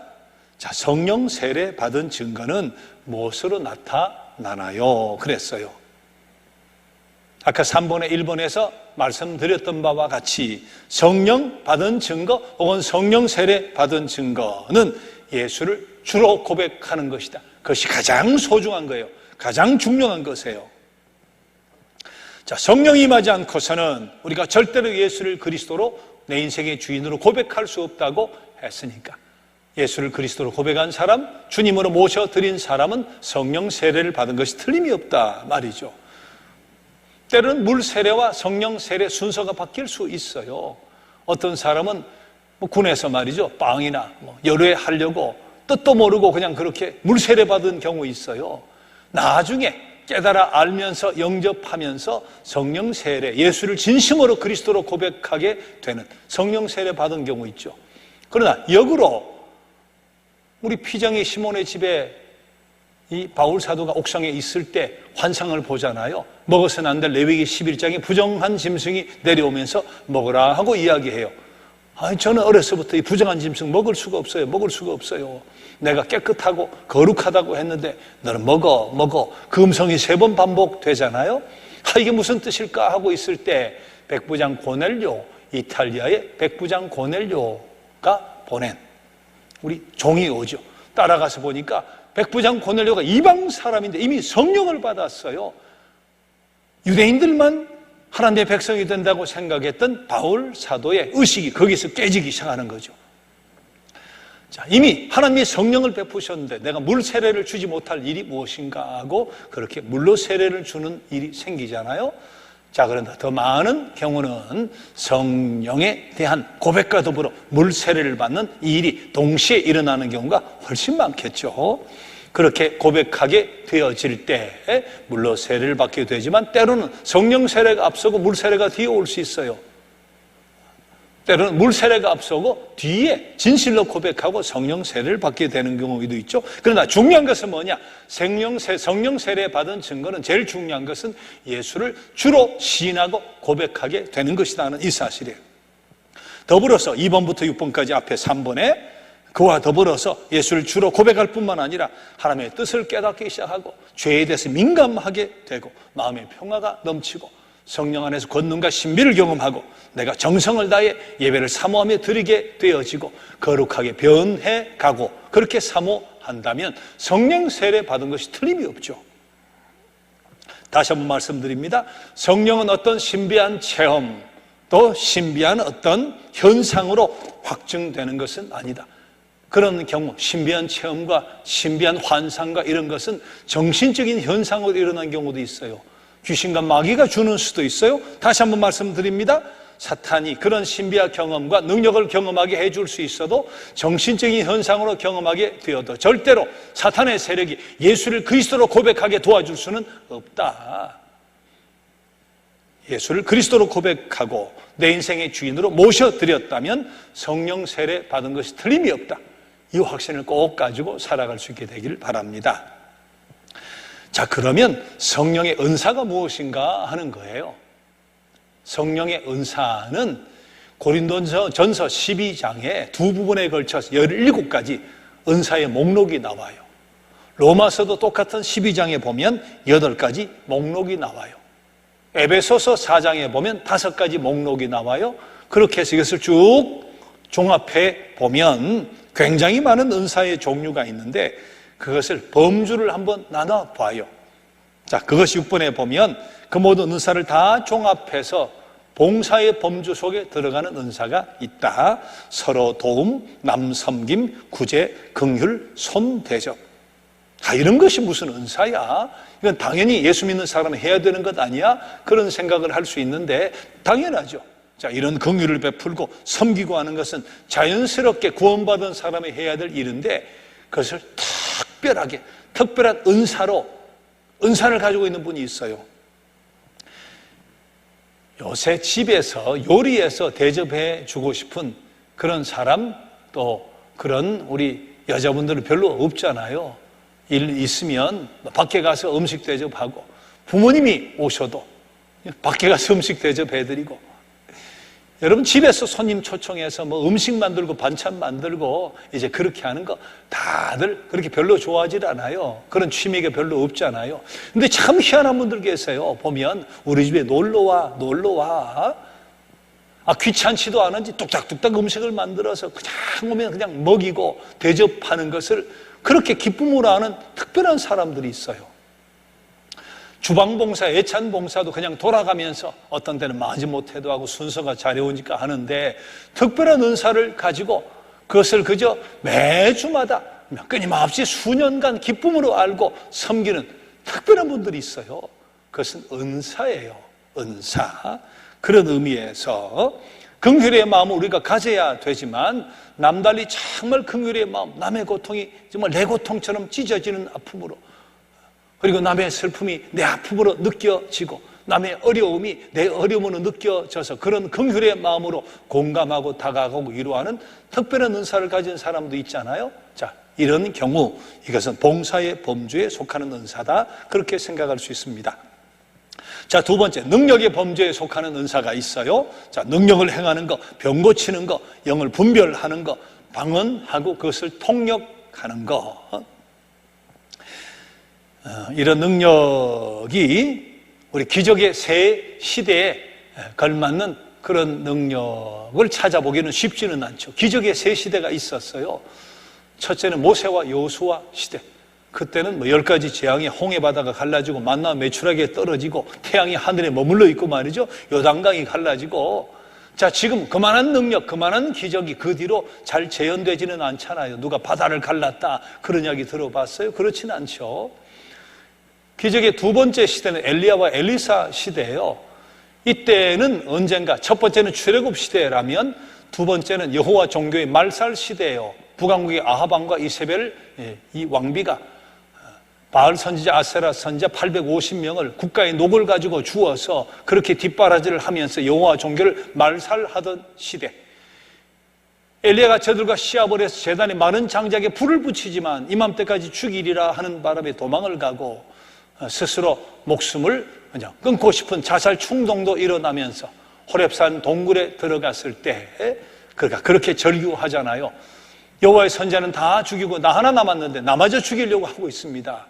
자, 성령 세례 받은 증거는 무엇으로 나타나나요? 그랬어요. 아까 3번에 1번에서 말씀드렸던 바와 같이 성령 받은 증거 혹은 성령 세례 받은 증거는 예수를 주로 고백하는 것이다. 그것이 가장 소중한 거예요. 가장 중요한 것이에요. 자, 성령이 임하지 않고서는 우리가 절대로 예수를 그리스도로 내 인생의 주인으로 고백할 수 없다고 했으니까 예수를 그리스도로 고백한 사람, 주님으로 모셔드린 사람은 성령 세례를 받은 것이 틀림이 없다 말이죠. 때로는 물 세례와 성령 세례 순서가 바뀔 수 있어요. 어떤 사람은 군에서 말이죠, 빵이나 열회 하려고 뜻도 모르고 그냥 그렇게 물 세례 받은 경우 있어요. 나중에 깨달아 알면서 영접하면서 성령 세례, 예수를 진심으로 그리스도로 고백하게 되는 성령 세례 받은 경우 있죠. 그러나 역으로 우리 피정이 시몬의 집에 이 바울 사도가 옥상에 있을 때 환상을 보잖아요. 먹어서는 안 될 레위기 11장에 부정한 짐승이 내려오면서 먹으라 하고 이야기해요. 아니, 저는 어려서부터 이 부정한 짐승 먹을 수가 없어요. 내가 깨끗하고 거룩하다고 했는데 너는 먹어. 그 음성이 3번 반복되잖아요. 이게 무슨 뜻일까 하고 있을 때 백부장 고넬료, 이탈리아의 백부장 고넬료가 보낸 우리 종이 오죠. 따라가서 보니까 백부장 고넬료가 이방 사람인데 이미 성령을 받았어요. 유대인들만 하나님의 백성이 된다고 생각했던 바울 사도의 의식이 거기서 깨지기 시작하는 거죠. 자, 이미 하나님이 성령을 베푸셨는데 내가 물 세례를 주지 못할 일이 무엇인가 하고 그렇게 물로 세례를 주는 일이 생기잖아요. 자, 그런데 더 많은 경우는 성령에 대한 고백과 더불어 물 세례를 받는 이 일이 동시에 일어나는 경우가 훨씬 많겠죠. 그렇게 고백하게 되어질 때 물로 세례를 받게 되지만 때로는 성령 세례가 앞서고 물 세례가 뒤에 올 수 있어요. 때로는 물 세례가 앞서고 뒤에 진실로 고백하고 성령 세례를 받게 되는 경우도 있죠. 그러나 중요한 것은 뭐냐? 성령 세례 받은 증거는 제일 중요한 것은 예수를 주로 시인하고 고백하게 되는 것이다 하는 이 사실이에요. 더불어서 2번부터 6번까지 앞에 3번에 그와 더불어서 예수를 주로 고백할 뿐만 아니라 하나님의 뜻을 깨닫기 시작하고 죄에 대해서 민감하게 되고 마음의 평화가 넘치고 성령 안에서 권능과 신비를 경험하고 내가 정성을 다해 예배를 사모하며 드리게 되어지고 거룩하게 변해가고 그렇게 사모한다면 성령 세례 받은 것이 틀림이 없죠. 다시 한번 말씀드립니다. 성령은 어떤 신비한 체험 또 신비한 어떤 현상으로 확증되는 것은 아니다. 그런 경우 신비한 체험과 신비한 환상과 이런 것은 정신적인 현상으로 일어난 경우도 있어요. 귀신과 마귀가 주는 수도 있어요. 다시 한번 말씀드립니다. 사탄이 그런 신비한 경험과 능력을 경험하게 해줄 수 있어도 정신적인 현상으로 경험하게 되어도 절대로 사탄의 세력이 예수를 그리스도로 고백하게 도와줄 수는 없다. 예수를 그리스도로 고백하고 내 인생의 주인으로 모셔드렸다면 성령 세례 받은 것이 틀림이 없다. 이 확신을 꼭 가지고 살아갈 수 있게 되기를 바랍니다. 자, 그러면 성령의 은사가 무엇인가 하는 거예요. 성령의 은사는 고린도전서 12장에 두 부분에 걸쳐서 17가지 은사의 목록이 나와요. 로마서도 똑같은 12장에 보면 8가지 목록이 나와요. 에베소서 4장에 보면 5가지 목록이 나와요. 그렇게 해서 이것을 쭉 종합해 보면 굉장히 많은 은사의 종류가 있는데 그것을 범주를 한번 나눠봐요. 자, 그것이 6번에 보면 그 모든 은사를 다 종합해서 봉사의 범주 속에 들어가는 은사가 있다. 서로 도움, 남 섬김, 구제, 긍휼, 손대접. 이런 것이 무슨 은사야? 이건 당연히 예수 믿는 사람이 해야 되는 것 아니야? 그런 생각을 할 수 있는데 당연하죠. 자, 이런 긍휼을 베풀고 섬기고 하는 것은 자연스럽게 구원받은 사람이 해야 될 일인데 그것을 특별한 은사를 가지고 있는 분이 있어요. 요새 집에서 요리해서 대접해 주고 싶은 그런 사람, 또 그런 우리 여자분들은 별로 없잖아요. 일 있으면 밖에 가서 음식 대접하고, 부모님이 오셔도 밖에 가서 음식 대접해드리고, 여러분 집에서 손님 초청해서 뭐 음식 만들고 반찬 만들고 이제 그렇게 하는 거 다들 그렇게 별로 좋아하지 않아요. 그런 취미가 별로 없잖아요. 근데 참 희한한 분들 계세요. 보면 우리 집에 놀러와. 귀찮지도 않은지 뚝딱뚝딱 음식을 만들어서 그냥 오면 그냥 먹이고 대접하는 것을 그렇게 기쁨으로 하는 특별한 사람들이 있어요. 주방봉사, 예찬봉사도 그냥 돌아가면서 어떤 때는 마지못해도 하고 순서가 잘해오니까 하는데 특별한 은사를 가지고 그것을 그저 매주마다 끊임없이 수년간 기쁨으로 알고 섬기는 특별한 분들이 있어요. 그것은 은사예요. 은사. 그런 의미에서 긍휼의 마음을 우리가 가져야 되지만 남달리 정말 긍휼의 마음, 남의 고통이 정말 내 고통처럼 찢어지는 아픔으로, 그리고 남의 슬픔이 내 아픔으로 느껴지고 남의 어려움이 내 어려움으로 느껴져서 그런 긍휼의 마음으로 공감하고 다가가고 위로하는 특별한 은사를 가진 사람도 있잖아요. 자, 이런 경우 이것은 봉사의 범주에 속하는 은사다, 그렇게 생각할 수 있습니다. 자, 두 번째, 능력의 범주에 속하는 은사가 있어요. 자, 능력을 행하는 거, 병 고치는 거, 영을 분별하는 거, 방언하고 그것을 통역하는 거. 이런 능력이 우리 기적의 새 시대에 걸맞는 그런 능력을 찾아보기는 쉽지는 않죠. 기적의 새 시대가 있었어요. 첫째는 모세와 여호수아 시대. 그때는 10가지 재앙이 홍해 바다가 갈라지고 만나 매출하게 떨어지고 태양이 하늘에 머물러 있고 말이죠. 요단강이 갈라지고. 자, 지금 그만한 능력, 그만한 기적이 그 뒤로 잘 재현되지는 않잖아요. 누가 바다를 갈랐다 그런 이야기 들어봤어요? 그렇지는 않죠. 기적의 두 번째 시대는 엘리야와 엘리사 시대예요. 이때는 언젠가, 첫 번째는 출애굽 시대라면 두 번째는 여호와 종교의 말살 시대예요. 북왕국의 아합 왕과 이세벨 이 왕비가 바알 선지자, 아세라 선지자 850명을 국가의 녹을 가지고 주어서 그렇게 뒷바라지를 하면서 여호와 종교를 말살하던 시대. 엘리야가 저들과 시합을 해서 제단에 많은 장작에 불을 붙이지만 이맘때까지 죽이리라 하는 바람에 도망을 가고 스스로 목숨을 그냥 끊고 싶은 자살 충동도 일어나면서 호렙산 동굴에 들어갔을 때 그러니까 그렇게 절규하잖아요. 여호와의 선지자는 다 죽이고 나 하나 남았는데 나마저 죽이려고 하고 있습니다.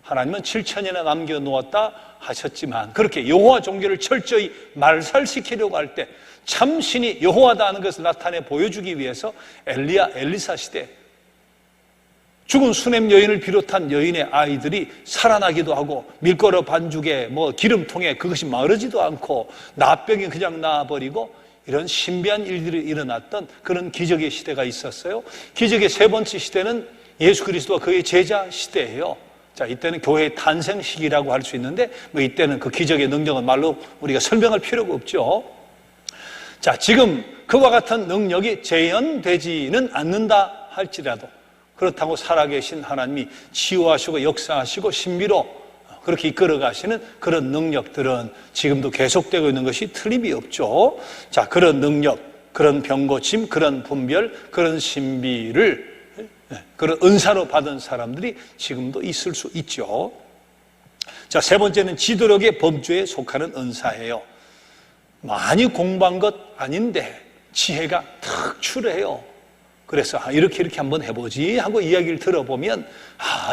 하나님은 7천이나 남겨놓았다 하셨지만 그렇게 여호와 종교를 철저히 말살시키려고 할 때 참신이 여호와다 하는 것을 나타내 보여주기 위해서 엘리야, 엘리사 시대 죽은 수냄 여인을 비롯한 여인의 아이들이 살아나기도 하고 밀가루 반죽에 기름통에 그것이 마르지도 않고 나병이 그냥 나아버리고 이런 신비한 일들이 일어났던 그런 기적의 시대가 있었어요. 기적의 세 번째 시대는 예수 그리스도와 그의 제자 시대예요. 자, 이때는 교회의 탄생 시기라고 할 수 있는데, 뭐 이때는 그 기적의 능력은 말로 우리가 설명할 필요가 없죠. 자, 지금 그와 같은 능력이 재현되지는 않는다 할지라도, 그렇다고 살아계신 하나님이 치유하시고 역사하시고 신비로 그렇게 이끌어 가시는 그런 능력들은 지금도 계속되고 있는 것이 틀림이 없죠. 자, 그런 능력, 그런 병고침, 그런 분별, 그런 신비를, 그런 은사로 받은 사람들이 지금도 있을 수 있죠. 자, 세 번째는 지도력의 범주에 속하는 은사예요. 많이 공부한 것 아닌데 지혜가 특출해요. 그래서 이렇게 한번 해보지 하고 이야기를 들어보면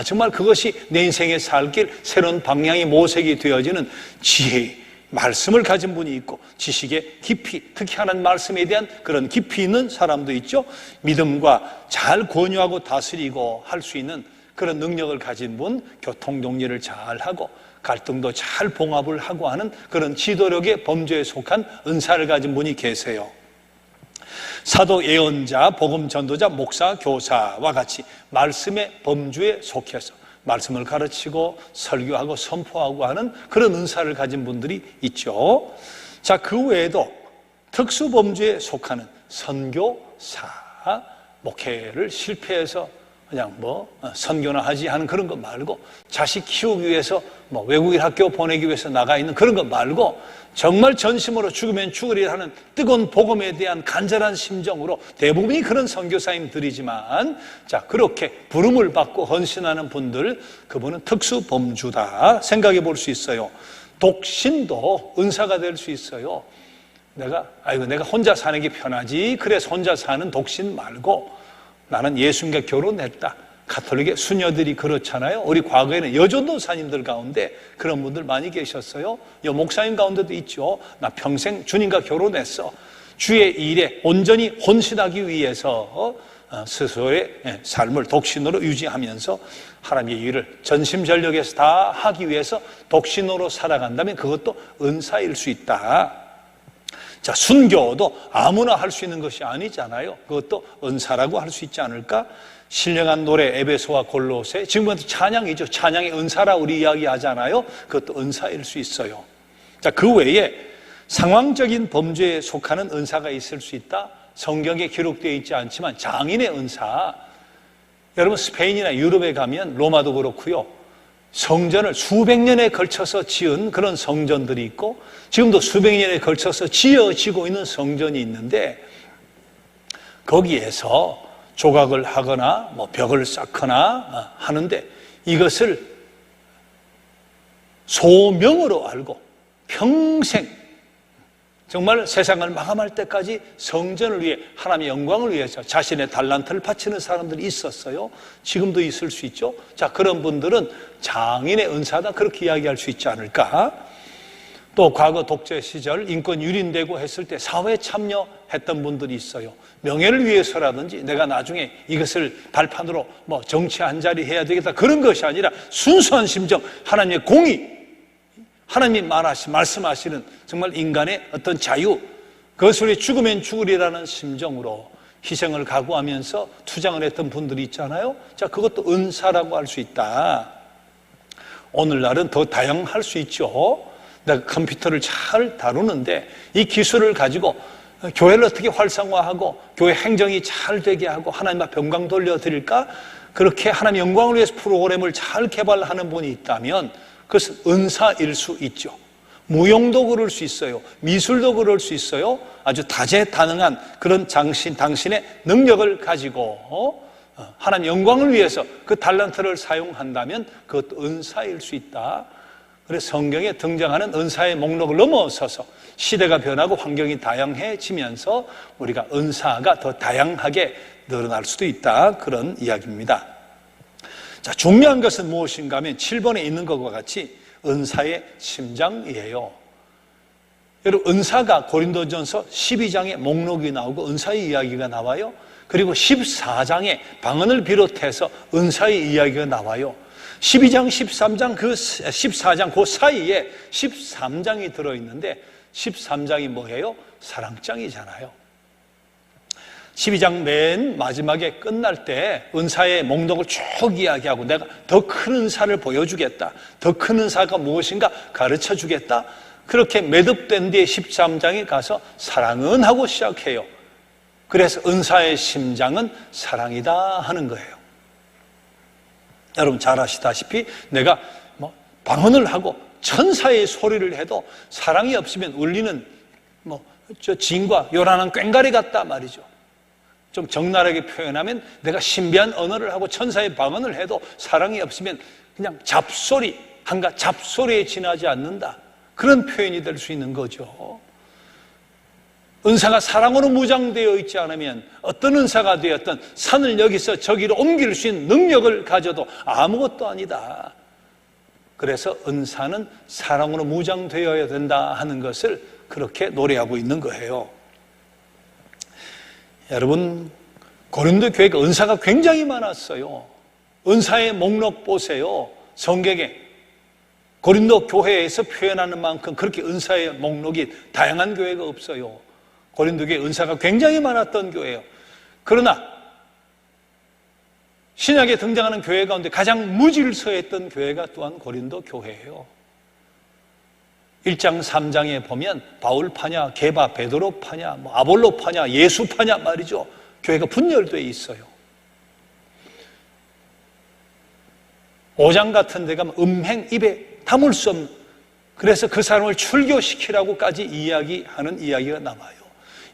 정말 그것이 내 인생의 살 길 새로운 방향이 모색이 되어지는 지혜, 말씀을 가진 분이 있고 지식의 깊이, 특히 하나님 말씀에 대한 그런 깊이 있는 사람도 있죠. 믿음과 잘 권유하고 다스리고 할 수 있는 그런 능력을 가진 분, 교통정리를 잘하고 갈등도 잘 봉합을 하고 하는 그런 지도력의 범주에 속한 은사를 가진 분이 계세요. 사도, 예언자, 복음 전도자, 목사, 교사와 같이 말씀의 범주에 속해서 말씀을 가르치고 설교하고 선포하고 하는 그런 은사를 가진 분들이 있죠. 자, 그 외에도 특수 범주에 속하는 선교사, 목회를 실패해서 그냥 선교나 하지 하는 그런 것 말고, 자식 키우기 위해서 외국인 학교 보내기 위해서 나가 있는 그런 것 말고, 정말 전심으로 죽으면 죽으리라 하는 뜨거운 복음에 대한 간절한 심정으로, 대부분이 그런 선교사님들이지만, 자, 그렇게 부름을 받고 헌신하는 분들, 그분은 특수 범주다 생각해 볼 수 있어요. 독신도 은사가 될 수 있어요. 내가 혼자 사는 게 편하지, 그래서 혼자 사는 독신 말고, 나는 예수님과 결혼했다. 가톨릭의 수녀들이 그렇잖아요. 우리 과거에는 여전도사님들 가운데 그런 분들 많이 계셨어요. 목사님 가운데도 있죠. 나 평생 주님과 결혼했어. 주의 일에 온전히 헌신하기 위해서 스스로의 삶을 독신으로 유지하면서 하나님의 일을 전심전력에서 다 하기 위해서 독신으로 살아간다면 그것도 은사일 수 있다. 자, 순교도 아무나 할 수 있는 것이 아니잖아요. 그것도 은사라고 할 수 있지 않을까? 신령한 노래 에베소와 골로새, 지금부터 찬양이죠. 찬양의 은사라 우리 이야기하잖아요. 그것도 은사일 수 있어요. 자, 그 외에 상황적인 범죄에 속하는 은사가 있을 수 있다. 성경에 기록되어 있지 않지만 장인의 은사, 여러분 스페인이나 유럽에 가면 로마도 그렇고요, 성전을 수백 년에 걸쳐서 지은 그런 성전들이 있고 지금도 수백 년에 걸쳐서 지어지고 있는 성전이 있는데, 거기에서 조각을 하거나 벽을 쌓거나 하는데, 이것을 소명으로 알고 평생 정말 세상을 마감할 때까지 성전을 위해, 하나님의 영광을 위해서 자신의 달란트를 바치는 사람들이 있었어요. 지금도 있을 수 있죠. 자, 그런 분들은 장인의 은사다, 그렇게 이야기할 수 있지 않을까? 또 과거 독재 시절 인권 유린되고 했을 때 사회에 참여했던 분들이 있어요. 명예를 위해서라든지 내가 나중에 이것을 발판으로 정치 한 자리 해야 되겠다, 그런 것이 아니라 순수한 심정, 하나님의 공의, 하나님이 말씀하시는 정말 인간의 어떤 자유, 그것을 위해 죽으면 죽으리라는 심정으로 희생을 각오하면서 투쟁을 했던 분들이 있잖아요. 자, 그것도 은사라고 할 수 있다. 오늘날은 더 다양할 수 있죠. 내가 컴퓨터를 잘 다루는데 이 기술을 가지고 교회를 어떻게 활성화하고 교회 행정이 잘 되게 하고 하나님 앞에 영광 돌려드릴까? 그렇게 하나님 영광을 위해서 프로그램을 잘 개발하는 분이 있다면 그것은 은사일 수 있죠. 무용도 그럴 수 있어요. 미술도 그럴 수 있어요. 아주 다재다능한 그런 당신의 능력을 가지고 하나님 영광을 위해서 그 달란트를 사용한다면 그것도 은사일 수 있다. 그래서 성경에 등장하는 은사의 목록을 넘어서서 시대가 변하고 환경이 다양해지면서 우리가 은사가 더 다양하게 늘어날 수도 있다, 그런 이야기입니다. 자, 중요한 것은 무엇인가 하면 7번에 있는 것과 같이 은사의 심장이에요. 여러분, 은사가 고린도전서 12장에 목록이 나오고 은사의 이야기가 나와요. 그리고 14장에 방언을 비롯해서 은사의 이야기가 나와요. 12장, 13장, 14장 그 사이에 13장이 들어있는데 13장이 뭐예요? 사랑장이잖아요. 12장 맨 마지막에 끝날 때 은사의 목록을 쭉 이야기하고 내가 더 큰 은사를 보여주겠다, 더 큰 은사가 무엇인가 가르쳐 주겠다, 그렇게 매듭된 뒤에 13장에 가서 사랑은 하고 시작해요. 그래서 은사의 심장은 사랑이다 하는 거예요. 여러분 잘 아시다시피 내가 방언을 하고 천사의 소리를 해도 사랑이 없으면 울리는 진과 요란한 꽹과리 같다 말이죠. 좀 적나라하게 표현하면 내가 신비한 언어를 하고 천사의 방언을 해도 사랑이 없으면 그냥 잡소리, 한가 잡소리에 지나지 않는다, 그런 표현이 될 수 있는 거죠. 은사가 사랑으로 무장되어 있지 않으면 어떤 은사가 되었든 산을 여기서 저기로 옮길 수 있는 능력을 가져도 아무것도 아니다. 그래서 은사는 사랑으로 무장되어야 된다 하는 것을 그렇게 노래하고 있는 거예요. 여러분, 고린도 교회가 은사가 굉장히 많았어요. 은사의 목록 보세요. 성경에 고린도 교회에서 표현하는 만큼 그렇게 은사의 목록이 다양한 교회가 없어요. 고린도 교회 은사가 굉장히 많았던 교회예요. 그러나 신약에 등장하는 교회 가운데 가장 무질서했던 교회가 또한 고린도 교회예요. 1장 3장에 보면 바울파냐, 게바, 베드로파냐, 아볼로파냐, 예수파냐 말이죠. 교회가 분열되어 있어요. 5장 같은 데 가면 음행, 입에 담을 수 없는, 그래서 그 사람을 출교시키라고까지 이야기하는 이야기가 나와요.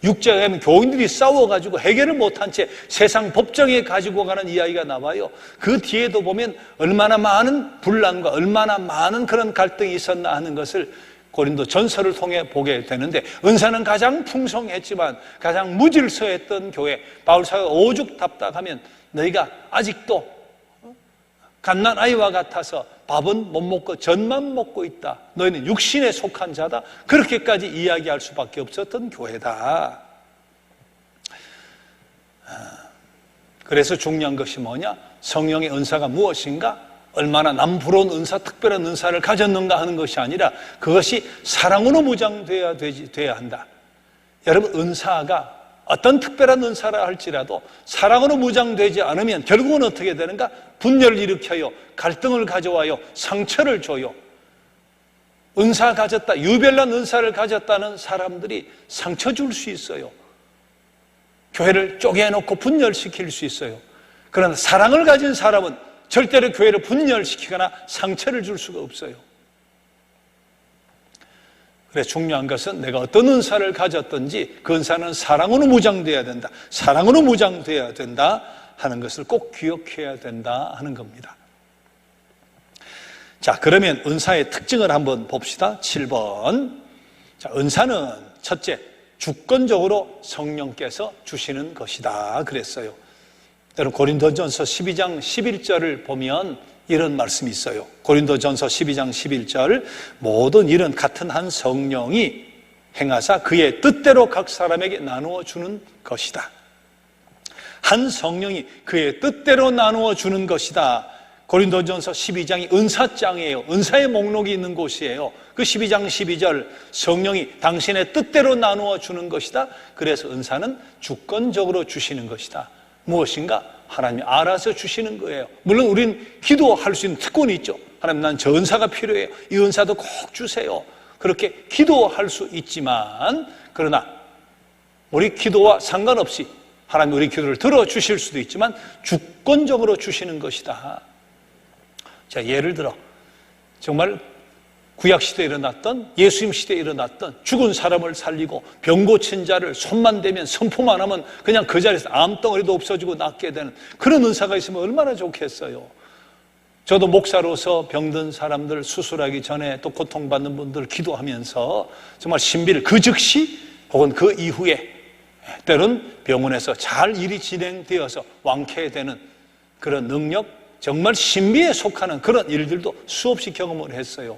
6장에 가면 교인들이 싸워가지고 해결을 못한 채 세상 법정에 가지고 가는 이야기가 나와요. 그 뒤에도 보면 얼마나 많은 분란과 얼마나 많은 그런 갈등이 있었나 하는 것을 고린도 전서를 통해 보게 되는데, 은사는 가장 풍성했지만 가장 무질서했던 교회, 바울사가 오죽 답답하면 너희가 아직도 갓난아이와 같아서 밥은 못 먹고 젖만 먹고 있다, 너희는 육신에 속한 자다, 그렇게까지 이야기할 수밖에 없었던 교회다. 그래서 중요한 것이 뭐냐? 성령의 은사가 무엇인가? 얼마나 남부러운 은사, 특별한 은사를 가졌는가 하는 것이 아니라 그것이 사랑으로 무장되어야 한다. 여러분, 은사가 어떤 특별한 은사라 할지라도 사랑으로 무장되지 않으면 결국은 어떻게 되는가? 분열을 일으켜요, 갈등을 가져와요, 상처를 줘요. 은사 가졌다, 유별난 은사를 가졌다는 사람들이 상처 줄 수 있어요. 교회를 쪼개놓고 분열시킬 수 있어요. 그러나 사랑을 가진 사람은 절대로 교회를 분열시키거나 상처를 줄 수가 없어요. 그래서 중요한 것은 내가 어떤 은사를 가졌든지 그 은사는 사랑으로 무장되어야 된다, 사랑으로 무장되어야 된다 하는 것을 꼭 기억해야 된다 하는 겁니다. 자, 그러면 은사의 특징을 한번 봅시다. 7번. 자, 은사는 첫째, 주권적으로 성령께서 주시는 것이다 그랬어요. 여러분, 고린도전서 12장 11절을 보면 이런 말씀이 있어요. 고린도전서 12장 11절, 모든 일은 같은 한 성령이 행하사 그의 뜻대로 각 사람에게 나누어 주는 것이다. 한 성령이 그의 뜻대로 나누어 주는 것이다. 고린도전서 12장이 은사장이에요. 은사의 목록이 있는 곳이에요. 그 12장 12절, 성령이 당신의 뜻대로 나누어 주는 것이다. 그래서 은사는 주권적으로 주시는 것이다. 무엇인가? 하나님이 알아서 주시는 거예요. 물론 우리는 기도할 수 있는 특권이 있죠. 하나님, 난 저 은사가 필요해요, 이 은사도 꼭 주세요, 그렇게 기도할 수 있지만, 그러나 우리 기도와 상관없이 하나님 우리 기도를 들어주실 수도 있지만 주권적으로 주시는 것이다. 자, 예를 들어 정말 구약시대에 일어났던, 예수님 시대에 일어났던 죽은 사람을 살리고 병 고친 자를 손만 대면, 선포만 하면 그냥 그 자리에서 암덩어리도 없어지고 낫게 되는 그런 은사가 있으면 얼마나 좋겠어요. 저도 목사로서 병든 사람들 수술하기 전에 또 고통받는 분들 기도하면서 정말 신비를 그 즉시 혹은 그 이후에 때론 병원에서 잘 일이 진행되어서 완쾌되는 그런 능력, 정말 신비에 속하는 그런 일들도 수없이 경험을 했어요.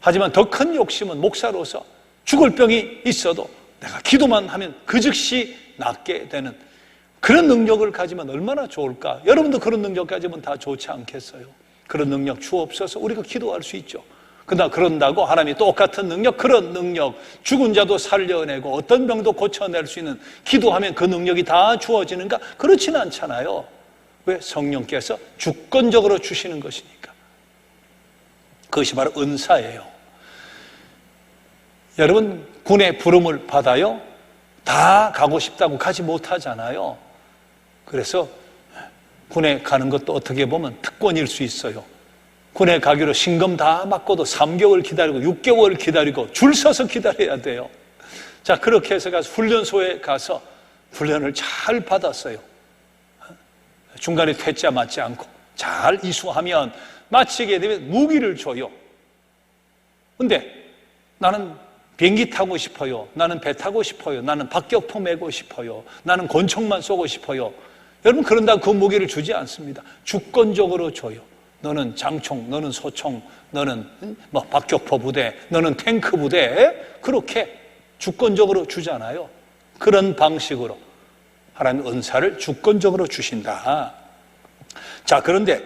하지만 더 큰 욕심은 목사로서 죽을 병이 있어도 내가 기도만 하면 그 즉시 낫게 되는 그런 능력을 가지면 얼마나 좋을까. 여러분도 그런 능력 가지면 다 좋지 않겠어요? 그런 능력 주옵소서. 우리가 기도할 수 있죠. 그런다고 하나님이 똑같은 능력, 그런 능력, 죽은 자도 살려내고 어떤 병도 고쳐낼 수 있는, 기도하면 그 능력이 다 주어지는가? 그렇지는 않잖아요. 왜? 성령께서 주권적으로 주시는 것이니까. 그것이 바로 은사예요. 여러분, 군의 부름을 받아요? 다 가고 싶다고 가지 못하잖아요. 그래서 군에 가는 것도 어떻게 보면 특권일 수 있어요. 군에 가기로 신금 다 맞고도 3개월 기다리고 6개월 기다리고 줄 서서 기다려야 돼요. 자, 그렇게 해서 가서 훈련소에 가서 훈련을 잘 받았어요. 중간에 퇴짜 맞지 않고 잘 이수하면 마치게 되면 무기를 줘요. 근데 나는 비행기 타고 싶어요. 나는 배 타고 싶어요. 나는 박격포 메고 싶어요. 나는 권총만 쏘고 싶어요. 여러분, 그런다고 그 무기를 주지 않습니다. 주권적으로 줘요. 너는 장총, 너는 소총, 너는 박격포 부대, 너는 탱크 부대, 그렇게 주권적으로 주잖아요. 그런 방식으로 하나님 은사를 주권적으로 주신다. 자, 그런데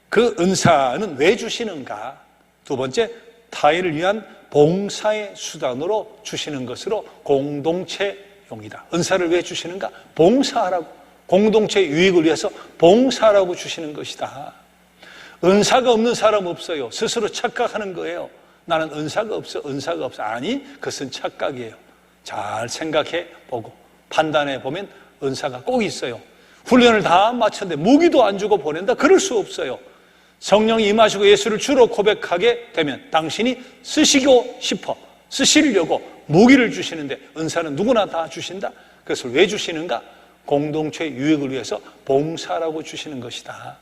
그 은사는 왜 주시는가? 두 번째, 타인을 위한 봉사의 수단으로 주시는 것으로 공동체용이다. 은사를 왜 주시는가? 봉사하라고, 공동체 유익을 위해서 봉사하라고 주시는 것이다. 은사가 없는 사람 없어요. 스스로 착각하는 거예요. 나는 은사가 없어, 은사가 없어. 아니, 그것은 착각이에요. 잘 생각해 보고 판단해 보면 은사가 꼭 있어요. 훈련을 다 마쳤는데 무기도 안 주고 보낸다? 그럴 수 없어요. 성령이 임하시고 예수를 주로 고백하게 되면 당신이 쓰시고 싶어, 쓰시려고 무기를 주시는데, 은사는 누구나 다 주신다. 그것을 왜 주시는가? 공동체 유익을 위해서 봉사라고 주시는 것이다.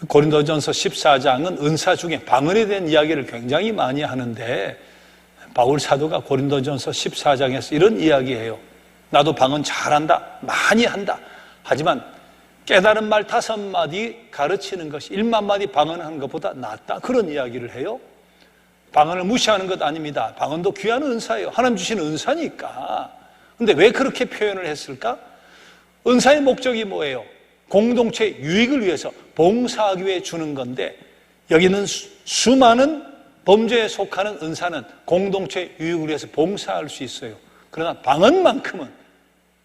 고린도전서 14장은 은사 중에 방언에 대한 이야기를 굉장히 많이 하는데, 바울 사도가 고린도전서 14장에서 이런 이야기해요. 나도 방언 잘한다, 많이 한다. 하지만 깨달은 말 5마디 가르치는 것이 1만 마디 방언하는 것보다 낫다. 그런 이야기를 해요. 방언을 무시하는 것 아닙니다. 방언도 귀한 은사예요. 하나님 주신 은사니까. 근데 왜 그렇게 표현을 했을까? 은사의 목적이 뭐예요? 공동체 유익을 위해서 봉사하기 위해 주는 건데, 여기는 수많은 범죄에 속하는 은사는 공동체 유익을 위해서 봉사할 수 있어요. 그러나 방언만큼은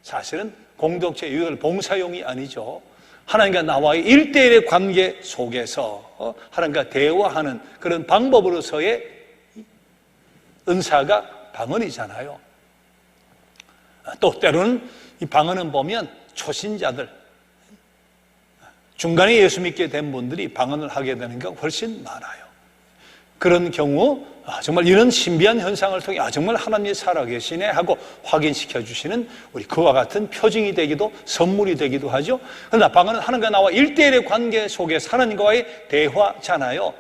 사실은 공동체 유익을 봉사용이 아니죠. 하나님과 나와의 1대1의 관계 속에서 하나님과 대화하는 그런 방법으로서의 은사가 방언이잖아요. 또 때로는 이 방언은 보면 초신자들, 중간에 예수 믿게 된 분들이 방언을 하게 되는 경우가 훨씬 많아요. 그런 경우 정말 이런 신비한 현상을 통해 정말 하나님이 살아계시네 하고 확인시켜 주시는 우리 그와 같은 표징이 되기도, 선물이 되기도 하죠. 그러나 방언은 하나님과 나와 1대1의 관계 속에서 하나님과의 대화잖아요.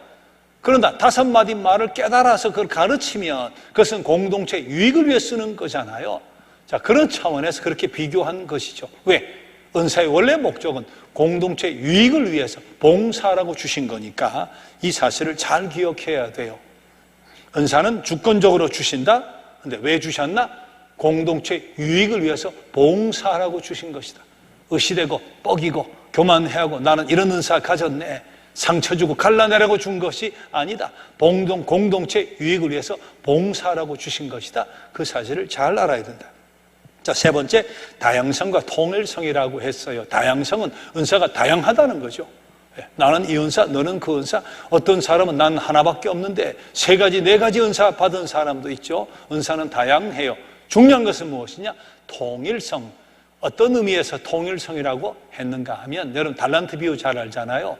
그런다 5마디 말을 깨달아서 그걸 가르치면 그것은 공동체 유익을 위해 쓰는 거잖아요. 자, 그런 차원에서 그렇게 비교한 것이죠. 왜? 은사의 원래 목적은 공동체 유익을 위해서 봉사라고 주신 거니까 이 사실을 잘 기억해야 돼요. 은사는 주권적으로 주신다. 근데 왜 주셨나? 공동체 유익을 위해서 봉사라고 주신 것이다. 의시되고 뻐기고 교만해하고 나는 이런 은사 가졌네, 상처 주고 갈라내라고 준 것이 아니다. 공동체 유익을 위해서 봉사라고 주신 것이다. 그 사실을 잘 알아야 된다. 자, 세 번째, 다양성과 통일성이라고 했어요. 다양성은 은사가 다양하다는 거죠. 나는 이 은사, 너는 그 은사. 어떤 사람은 난 하나밖에 없는데 3가지, 4가지 은사 받은 사람도 있죠. 은사는 다양해요. 중요한 것은 무엇이냐? 통일성. 어떤 의미에서 통일성이라고 했는가 하면, 여러분 달란트 비유 잘 알잖아요.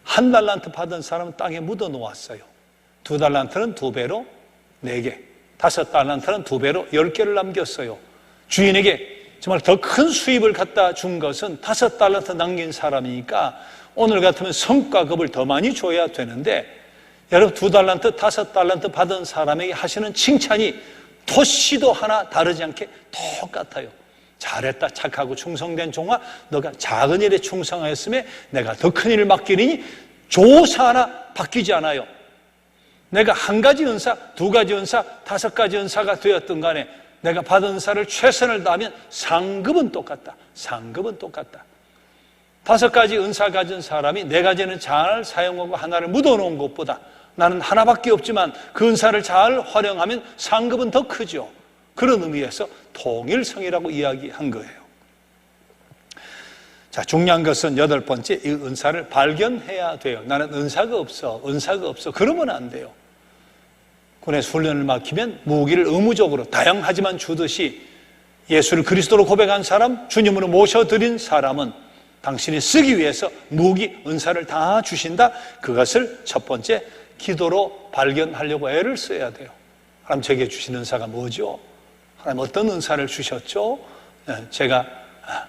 1달란트 받은 사람은 땅에 묻어 놓았어요. 2달란트는 2배로 4개, 5달란트는 2배로 10개를 남겼어요. 주인에게 정말 더 큰 수입을 갖다 준 것은 5달란트 남긴 사람이니까 오늘 같으면 성과급을 더 많이 줘야 되는데, 여러분 2달란트, 5달란트 받은 사람에게 하시는 칭찬이 토시도 하나 다르지 않게 똑같아요. 잘했다, 착하고 충성된 종아, 너가 작은 일에 충성하였음에 내가 더 큰 일을 맡기니 조사 하나 바뀌지 않아요. 내가 1가지 은사, 2가지 은사, 5가지 은사가 되었던 간에 내가 받은 은사를 최선을 다하면 상급은 똑같다. 상급은 똑같다. 5가지 은사 가진 사람이 4가지는 잘 사용하고 하나를 묻어놓은 것보다 나는 하나밖에 없지만 그 은사를 잘 활용하면 상급은 더 크죠. 그런 의미에서 통일성이라고 이야기한 거예요. 자, 중요한 것은 8번째, 이 은사를 발견해야 돼요. 나는 은사가 없어. 그러면 안 돼요. 군에서 훈련을 맡기면 무기를 의무적으로 다양하지만 주듯이 예수를 그리스도로 고백한 사람, 주님으로 모셔드린 사람은 당신이 쓰기 위해서 무기, 은사를 다 주신다. 그것을 첫 번째 기도로 발견하려고 애를 써야 돼요. 하나님 제게 주신 은사가 뭐죠? 하나님 어떤 은사를 주셨죠? 제가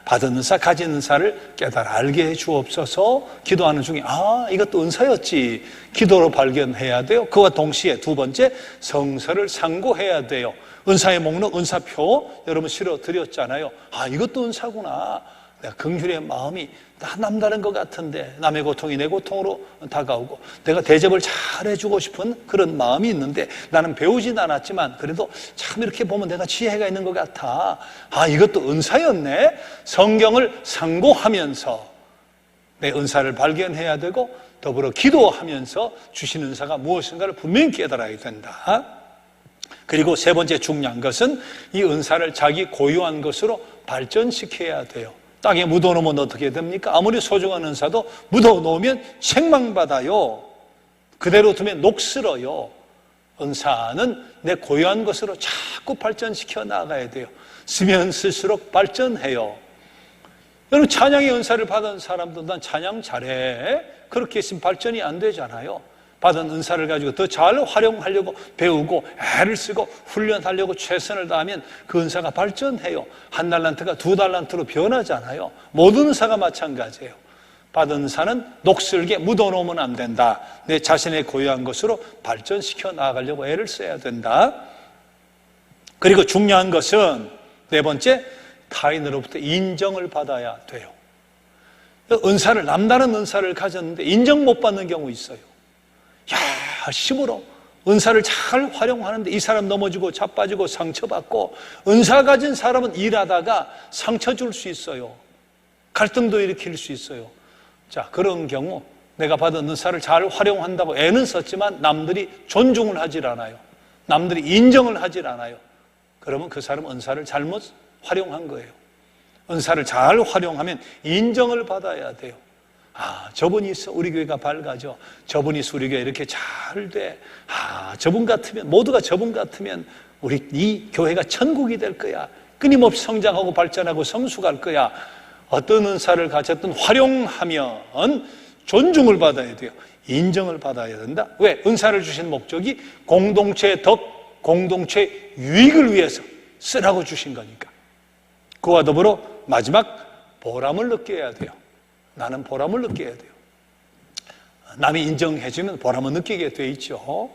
받은 은사, 가진 은사를 깨달아 알게 해 주옵소서. 기도하는 중에 이것도 은사였지. 기도로 발견해야 돼요. 그와 동시에 2번째, 성서를 상고해야 돼요. 은사의 목록, 은사표 여러분 실어드렸잖아요. 이것도 은사구나. 내가 긍휼의 마음이 다 남다른 것 같은데 남의 고통이 내 고통으로 다가오고 내가 대접을 잘해주고 싶은 그런 마음이 있는데 나는 배우진 않았지만 그래도 참 이렇게 보면 내가 지혜가 있는 것 같아. 이것도 은사였네. 성경을 상고하면서 내 은사를 발견해야 되고 더불어 기도하면서 주신 은사가 무엇인가를 분명히 깨달아야 된다. 그리고 3번째 중요한 것은 이 은사를 자기 고유한 것으로 발전시켜야 돼요. 땅에 묻어놓으면 어떻게 됩니까? 아무리 소중한 은사도 묻어놓으면 책망받아요. 그대로 두면 녹슬어요. 은사는 내 고유한 것으로 자꾸 발전시켜 나가야 돼요. 쓰면 쓸수록 발전해요. 여러분, 찬양의 은사를 받은 사람도 난 찬양 잘해. 그렇게 했으면 발전이 안 되잖아요. 받은 은사를 가지고 더 잘 활용하려고 배우고 애를 쓰고 훈련하려고 최선을 다하면 그 은사가 발전해요. 1달란트가 2달란트로 변하잖아요. 모든 은사가 마찬가지예요. 받은 은사는 녹슬게 묻어놓으면 안 된다. 내 자신의 고유한 것으로 발전시켜 나가려고 애를 써야 된다. 그리고 중요한 것은 4번째, 타인으로부터 인정을 받아야 돼요. 은사를, 남다른 은사를 가졌는데 인정 못 받는 경우 있어요. 힘으로 은사를 잘 활용하는데 이 사람 넘어지고 자빠지고 상처받고, 은사 가진 사람은 일하다가 상처 줄 수 있어요. 갈등도 일으킬 수 있어요. 자, 그런 경우 내가 받은 은사를 잘 활용한다고 애는 썼지만 남들이 존중을 하질 않아요. 남들이 인정을 하질 않아요. 그러면 그 사람은 은사를 잘못 활용한 거예요. 은사를 잘 활용하면 인정을 받아야 돼요. 저분이 있어 우리 교회가 밝아져. 저분이 있어 우리 교회 이렇게 잘 돼. 저분 같으면, 모두가 저분 같으면 우리 이 교회가 천국이 될 거야. 끊임없이 성장하고 발전하고 성숙할 거야. 어떤 은사를 가졌든 활용하면 존중을 받아야 돼요. 인정을 받아야 된다. 왜? 은사를 주신 목적이 공동체의 덕, 공동체의 유익을 위해서 쓰라고 주신 거니까. 그와 더불어 마지막, 보람을 느껴야 돼요. 나는 보람을 느껴야 돼요. 남이 인정해주면 보람을 느끼게 돼 있죠.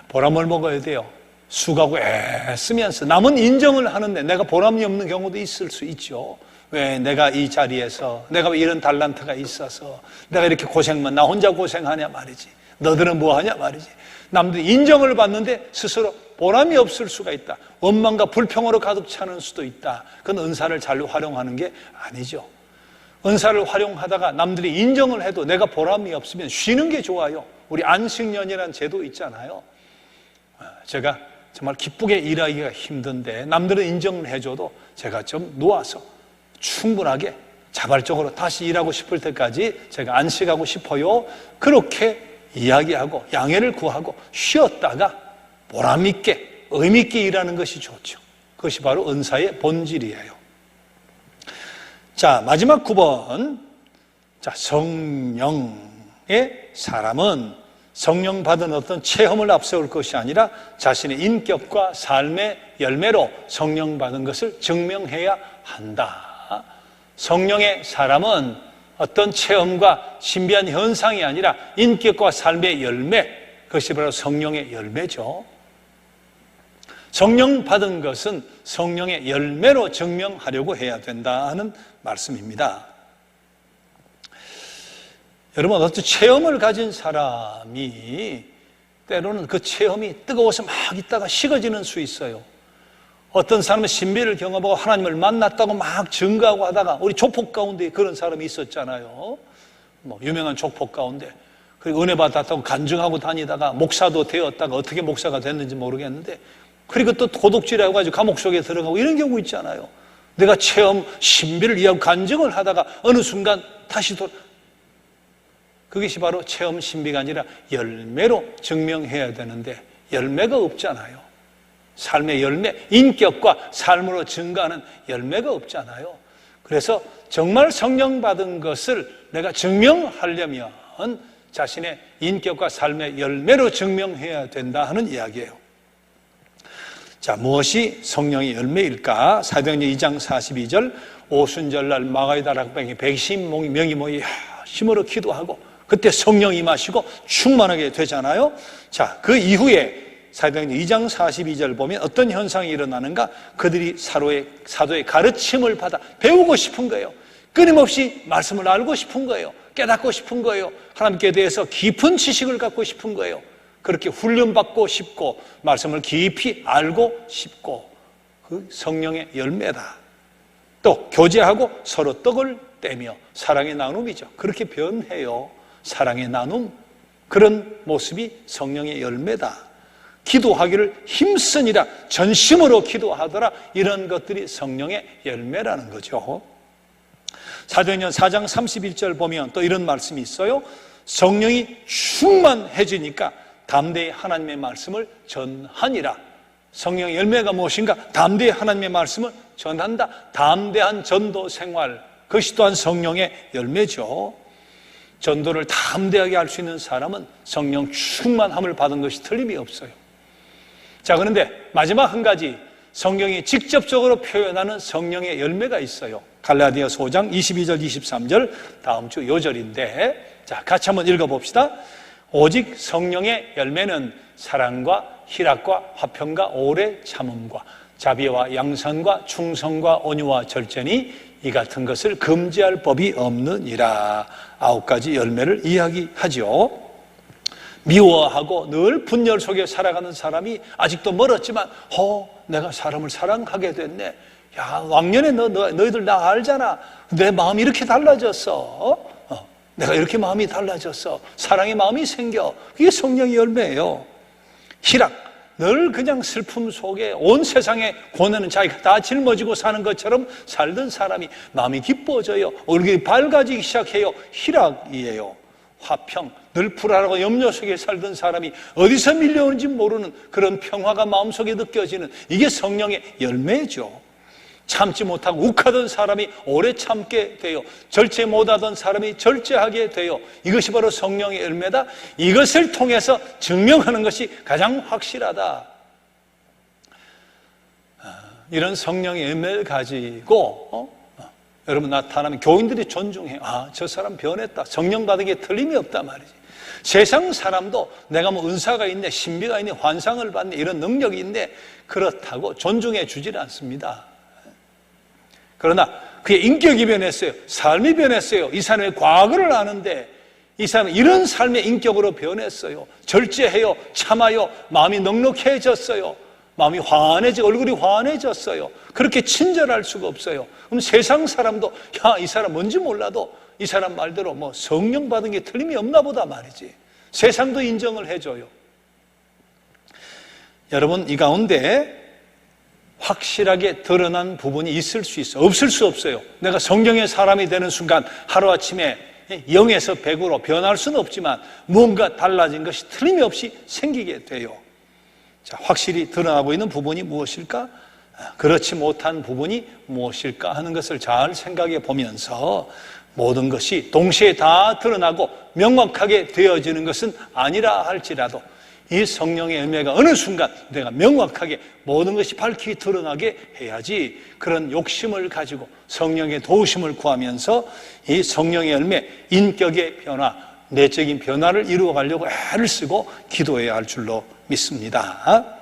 보람을 먹어야 돼요. 수고하고 애쓰면서 남은 인정을 하는데 내가 보람이 없는 경우도 있을 수 있죠. 왜? 내가 이 자리에서, 내가 왜 이런 달란트가 있어서 내가 이렇게 고생만, 나 혼자 고생하냐 말이지. 너들은 뭐 하냐 말이지. 남들이 인정을 받는데 스스로 보람이 없을 수가 있다. 원망과 불평으로 가득 차는 수도 있다. 그건 은사를 잘 활용하는 게 아니죠. 은사를 활용하다가 남들이 인정을 해도 내가 보람이 없으면 쉬는 게 좋아요. 우리 안식년이라는 제도 있잖아요. 제가 정말 기쁘게 일하기가 힘든데 남들은 인정을 해줘도 제가 좀 누워서 충분하게 자발적으로 다시 일하고 싶을 때까지 제가 안식하고 싶어요. 그렇게 이야기하고 양해를 구하고 쉬었다가 보람있게 의미있게 일하는 것이 좋죠. 그것이 바로 은사의 본질이에요. 자, 마지막 9번. 자, 성령의 사람은 성령 받은 어떤 체험을 앞세울 것이 아니라 자신의 인격과 삶의 열매로 성령 받은 것을 증명해야 한다. 성령의 사람은 어떤 체험과 신비한 현상이 아니라 인격과 삶의 열매, 그것이 바로 성령의 열매죠. 성령 받은 것은 성령의 열매로 증명하려고 해야 된다는 말씀입니다. 여러분, 어떤 체험을 가진 사람이 때로는 그 체험이 뜨거워서 막 있다가 식어지는 수 있어요. 어떤 사람은 신비를 경험하고 하나님을 만났다고 막 증거하고 하다가 우리 족폭 가운데 그런 사람이 있었잖아요. 뭐 유명한 족폭 가운데 그리고 은혜 받았다고 간증하고 다니다가 목사도 되었다가 어떻게 목사가 됐는지 모르겠는데 그리고 또 도둑질하고 가지고 감옥 속에 들어가고 이런 경우 있잖아요. 내가 체험 신비를 이해하고 간증을 하다가 어느 순간 다시 그것이 바로 체험 신비가 아니라 열매로 증명해야 되는데 열매가 없잖아요. 삶의 열매, 인격과 삶으로 증가하는 열매가 없잖아요. 그래서 정말 성령 받은 것을 내가 증명하려면 자신의 인격과 삶의 열매로 증명해야 된다 하는 이야기예요. 자, 무엇이 성령의 열매일까? 사도행전 2장 42절 오순절날 마가이다 락방에 120명이 모여 힘으로 기도하고 그때 성령 임하시고 충만하게 되잖아요. 자, 그 이후에 사도행전 2장 42절 보면 어떤 현상이 일어나는가? 그들이 사도의 가르침을 받아 배우고 싶은 거예요. 끊임없이 말씀을 알고 싶은 거예요. 깨닫고 싶은 거예요. 하나님께 대해서 깊은 지식을 갖고 싶은 거예요. 그렇게 훈련받고 싶고 말씀을 깊이 알고 싶고 그 성령의 열매다. 또 교제하고 서로 떡을 떼며 사랑의 나눔이죠. 그렇게 변해요. 사랑의 나눔, 그런 모습이 성령의 열매다. 기도하기를 힘쓰니라, 전심으로 기도하더라. 이런 것들이 성령의 열매라는 거죠. 사도행전 4장 31절 보면 또 이런 말씀이 있어요. 성령이 충만해지니까 담대히 하나님의 말씀을 전하니라. 성령의 열매가 무엇인가? 담대히 하나님의 말씀을 전한다. 담대한 전도 생활, 그것이 또한 성령의 열매죠. 전도를 담대하게 할 수 있는 사람은 성령 충만함을 받은 것이 틀림이 없어요. 자, 그런데 마지막 한 가지 성경이 직접적으로 표현하는 성령의 열매가 있어요. 갈라디아서 5장 22절 23절 다음 주 요절인데, 자, 같이 한번 읽어봅시다. 오직 성령의 열매는 사랑과 희락과 화평과 오래 참음과 자비와 양선과 충성과 온유와 절제니 이 같은 것을 금지할 법이 없느니라. 9가지 열매를 이야기하죠. 미워하고 늘 분열 속에 살아가는 사람이 아직도 멀었지만 내가 사람을 사랑하게 됐네. 야, 왕년에 너희들 나 알잖아. 내 마음이 이렇게 달라졌어. 내가 이렇게 마음이 달라졌어. 사랑의 마음이 생겨. 그게 성령의 열매예요. 희락, 늘 그냥 슬픔 속에 온 세상의 고뇌는 자기가 다 짊어지고 사는 것처럼 살던 사람이 마음이 기뻐져요. 얼굴이 밝아지기 시작해요. 희락이에요. 화평, 늘 불안하고 염려 속에 살던 사람이 어디서 밀려오는지 모르는 그런 평화가 마음속에 느껴지는, 이게 성령의 열매죠. 참지 못하고 욱하던 사람이 오래 참게 돼요. 절제 못하던 사람이 절제하게 돼요. 이것이 바로 성령의 열매다. 이것을 통해서 증명하는 것이 가장 확실하다. 이런 성령의 열매를 가지고 여러분 나타나면 교인들이 존중해요. 저 사람 변했다. 성령 받은 게 틀림이 없단 말이지. 세상 사람도 내가 뭐 은사가 있네, 신비가 있네, 환상을 받네, 이런 능력이 있네, 그렇다고 존중해 주질 않습니다. 그러나 그의 인격이 변했어요. 삶이 변했어요. 이 사람의 과거를 아는데 이 사람은 이런 삶의 인격으로 변했어요. 절제해요. 참아요. 마음이 넉넉해졌어요. 마음이 환해지고 얼굴이 환해졌어요. 그렇게 친절할 수가 없어요. 그럼 세상 사람도 이 사람 뭔지 몰라도 이 사람 말대로 뭐 성령 받은 게 틀림이 없나 보다 말이지. 세상도 인정을 해줘요. 여러분, 이 가운데 확실하게 드러난 부분이 있을 수 있어. 없을 수 없어요. 내가 성령의 사람이 되는 순간 하루아침에 0에서 100으로 변할 수는 없지만 뭔가 달라진 것이 틀림없이 생기게 돼요. 자, 확실히 드러나고 있는 부분이 무엇일까? 그렇지 못한 부분이 무엇일까 하는 것을 잘 생각해 보면서 모든 것이 동시에 다 드러나고 명확하게 되어지는 것은 아니라 할지라도 이 성령의 열매가 어느 순간 내가 명확하게 모든 것이 밝히 드러나게 해야지, 그런 욕심을 가지고 성령의 도우심을 구하면서 이 성령의 열매, 인격의 변화, 내적인 변화를 이루어가려고 애를 쓰고 기도해야 할 줄로 믿습니다.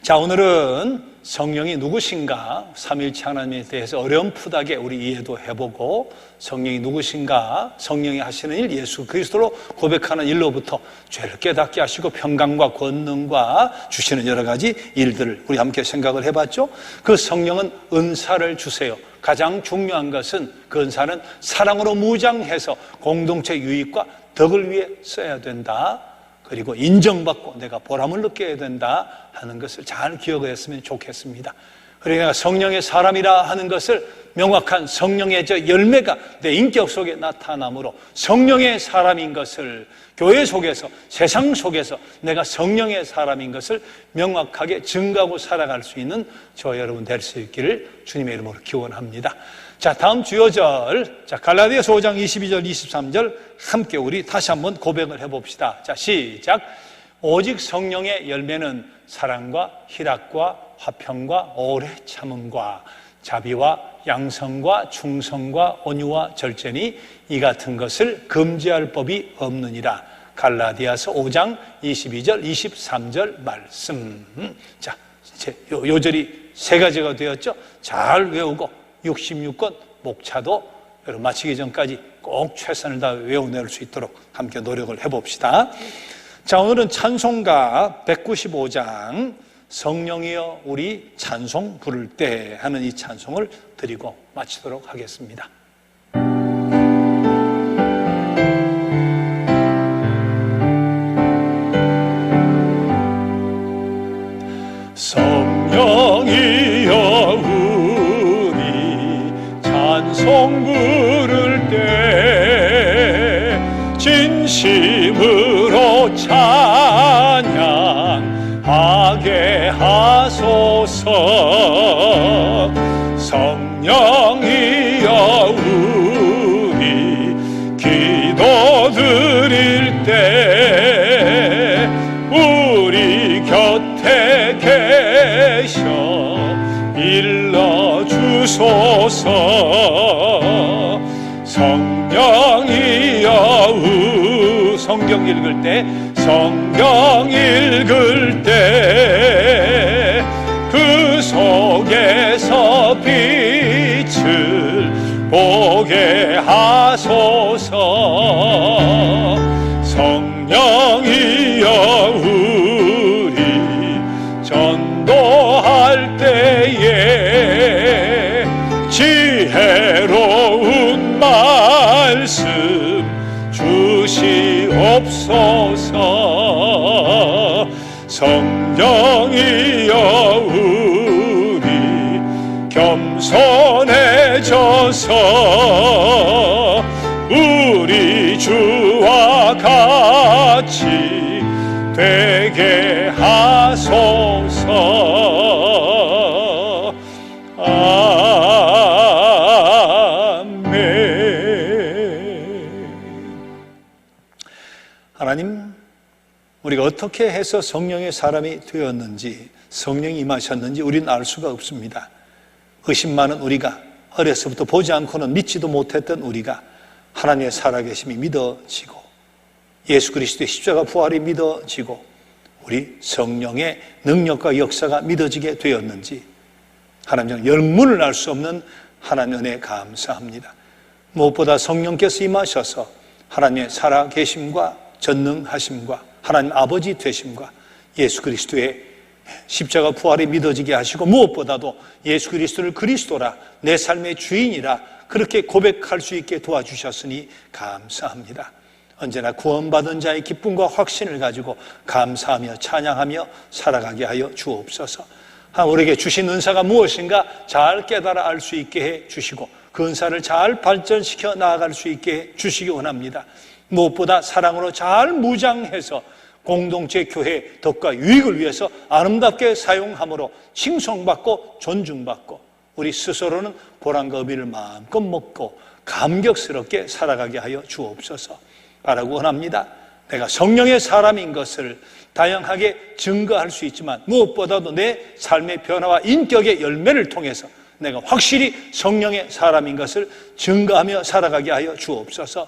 자, 오늘은 성령이 누구신가, 삼위일체 하나님에 대해서 어렴풋하게 우리 이해도 해보고, 성령이 누구신가, 성령이 하시는 일, 예수 그리스도로 고백하는 일로부터 죄를 깨닫게 하시고 평강과 권능과 주시는 여러 가지 일들을 우리 함께 생각을 해봤죠. 그 성령은 은사를 주세요. 가장 중요한 것은 그 은사는 사랑으로 무장해서 공동체 유익과 덕을 위해 써야 된다. 그리고 인정받고 내가 보람을 느껴야 된다 하는 것을 잘 기억했으면 좋겠습니다. 그러니까 성령의 사람이라 하는 것을 명확한 성령의 저 열매가 내 인격 속에 나타나므로 성령의 사람인 것을 교회 속에서, 세상 속에서 내가 성령의 사람인 것을 명확하게 증거하고 살아갈 수 있는 저와 여러분 될 수 있기를 주님의 이름으로 기원합니다. 자, 다음 주요절, 자, 갈라디아서 5장 22절, 23절 함께 우리 다시 한번 고백을 해봅시다. 자, 시작. 오직 성령의 열매는 사랑과 희락과 화평과 오래 참음과 자비와 양성과 충성과 온유와 절제니 이 같은 것을 금지할 법이 없느니라. 갈라디아서 5장 22절, 23절 말씀. 자, 이제 요절이 세 가지가 되었죠. 잘 외우고 66권 목차도 여러분 마치기 전까지 꼭 최선을 다해 외워낼 수 있도록 함께 노력을 해봅시다. 자, 오늘은 찬송가 195장 성령이여 우리 찬송 부를 때 하는 이 찬송을 드리고 마치도록 하겠습니다. 성령이여 우리 찬송 부를 때 진심으로 찬양하게 하소서. 성령이여 우리 기도 드릴 때 우리 곁에 계셔 일러주소서. 성령이여 성경 읽을 때, 성경 읽을 때 그 속에서 빛을 보게 하소서. 성령이여 우리 전도할 때에 지혜로운 말씀 주시옵소서. 성령이여 우리 겸손해져서 우리 주와 같이 되게 하소서. 하나님, 우리가 어떻게 해서 성령의 사람이 되었는지, 성령이 임하셨는지 우리는 알 수가 없습니다. 의심 많은 우리가, 어려서부터 보지 않고는 믿지도 못했던 우리가 하나님의 살아계심이 믿어지고 예수 그리스도의 십자가 부활이 믿어지고 우리 성령의 능력과 역사가 믿어지게 되었는지 하나님 영문을 알 수 없는 하나님 은혜 감사합니다. 무엇보다 성령께서 임하셔서 하나님의 살아계심과 전능하심과 하나님 아버지 되심과 예수 그리스도의 십자가 부활이 믿어지게 하시고 무엇보다도 예수 그리스도를 그리스도라, 내 삶의 주인이라 그렇게 고백할 수 있게 도와주셨으니 감사합니다. 언제나 구원받은 자의 기쁨과 확신을 가지고 감사하며 찬양하며 살아가게 하여 주옵소서. 우리에게 주신 은사가 무엇인가 잘 깨달아 알 수 있게 해 주시고 그 은사를 잘 발전시켜 나아갈 수 있게 해 주시기 원합니다. 무엇보다 사랑으로 잘 무장해서 공동체 교회 덕과 유익을 위해서 아름답게 사용함으로 칭송받고 존중받고 우리 스스로는 보람과 의미를 마음껏 먹고 감격스럽게 살아가게 하여 주옵소서. 바라고 원합니다. 내가 성령의 사람인 것을 다양하게 증거할 수 있지만 무엇보다도 내 삶의 변화와 인격의 열매를 통해서 내가 확실히 성령의 사람인 것을 증거하며 살아가게 하여 주옵소서.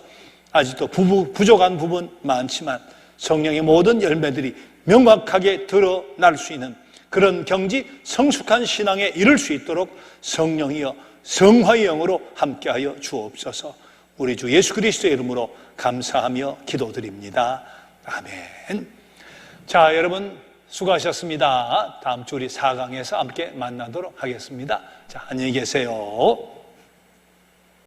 아직도 부족한 부분 많지만 성령의 모든 열매들이 명확하게 드러날 수 있는 그런 경지 성숙한 신앙에 이를 수 있도록 성령이여 성화의 영으로 함께하여 주옵소서. 우리 주 예수 그리스도의 이름으로 감사하며 기도드립니다. 아멘. 자, 여러분 수고하셨습니다. 다음 주 우리 4강에서 함께 만나도록 하겠습니다. 자, 안녕히 계세요.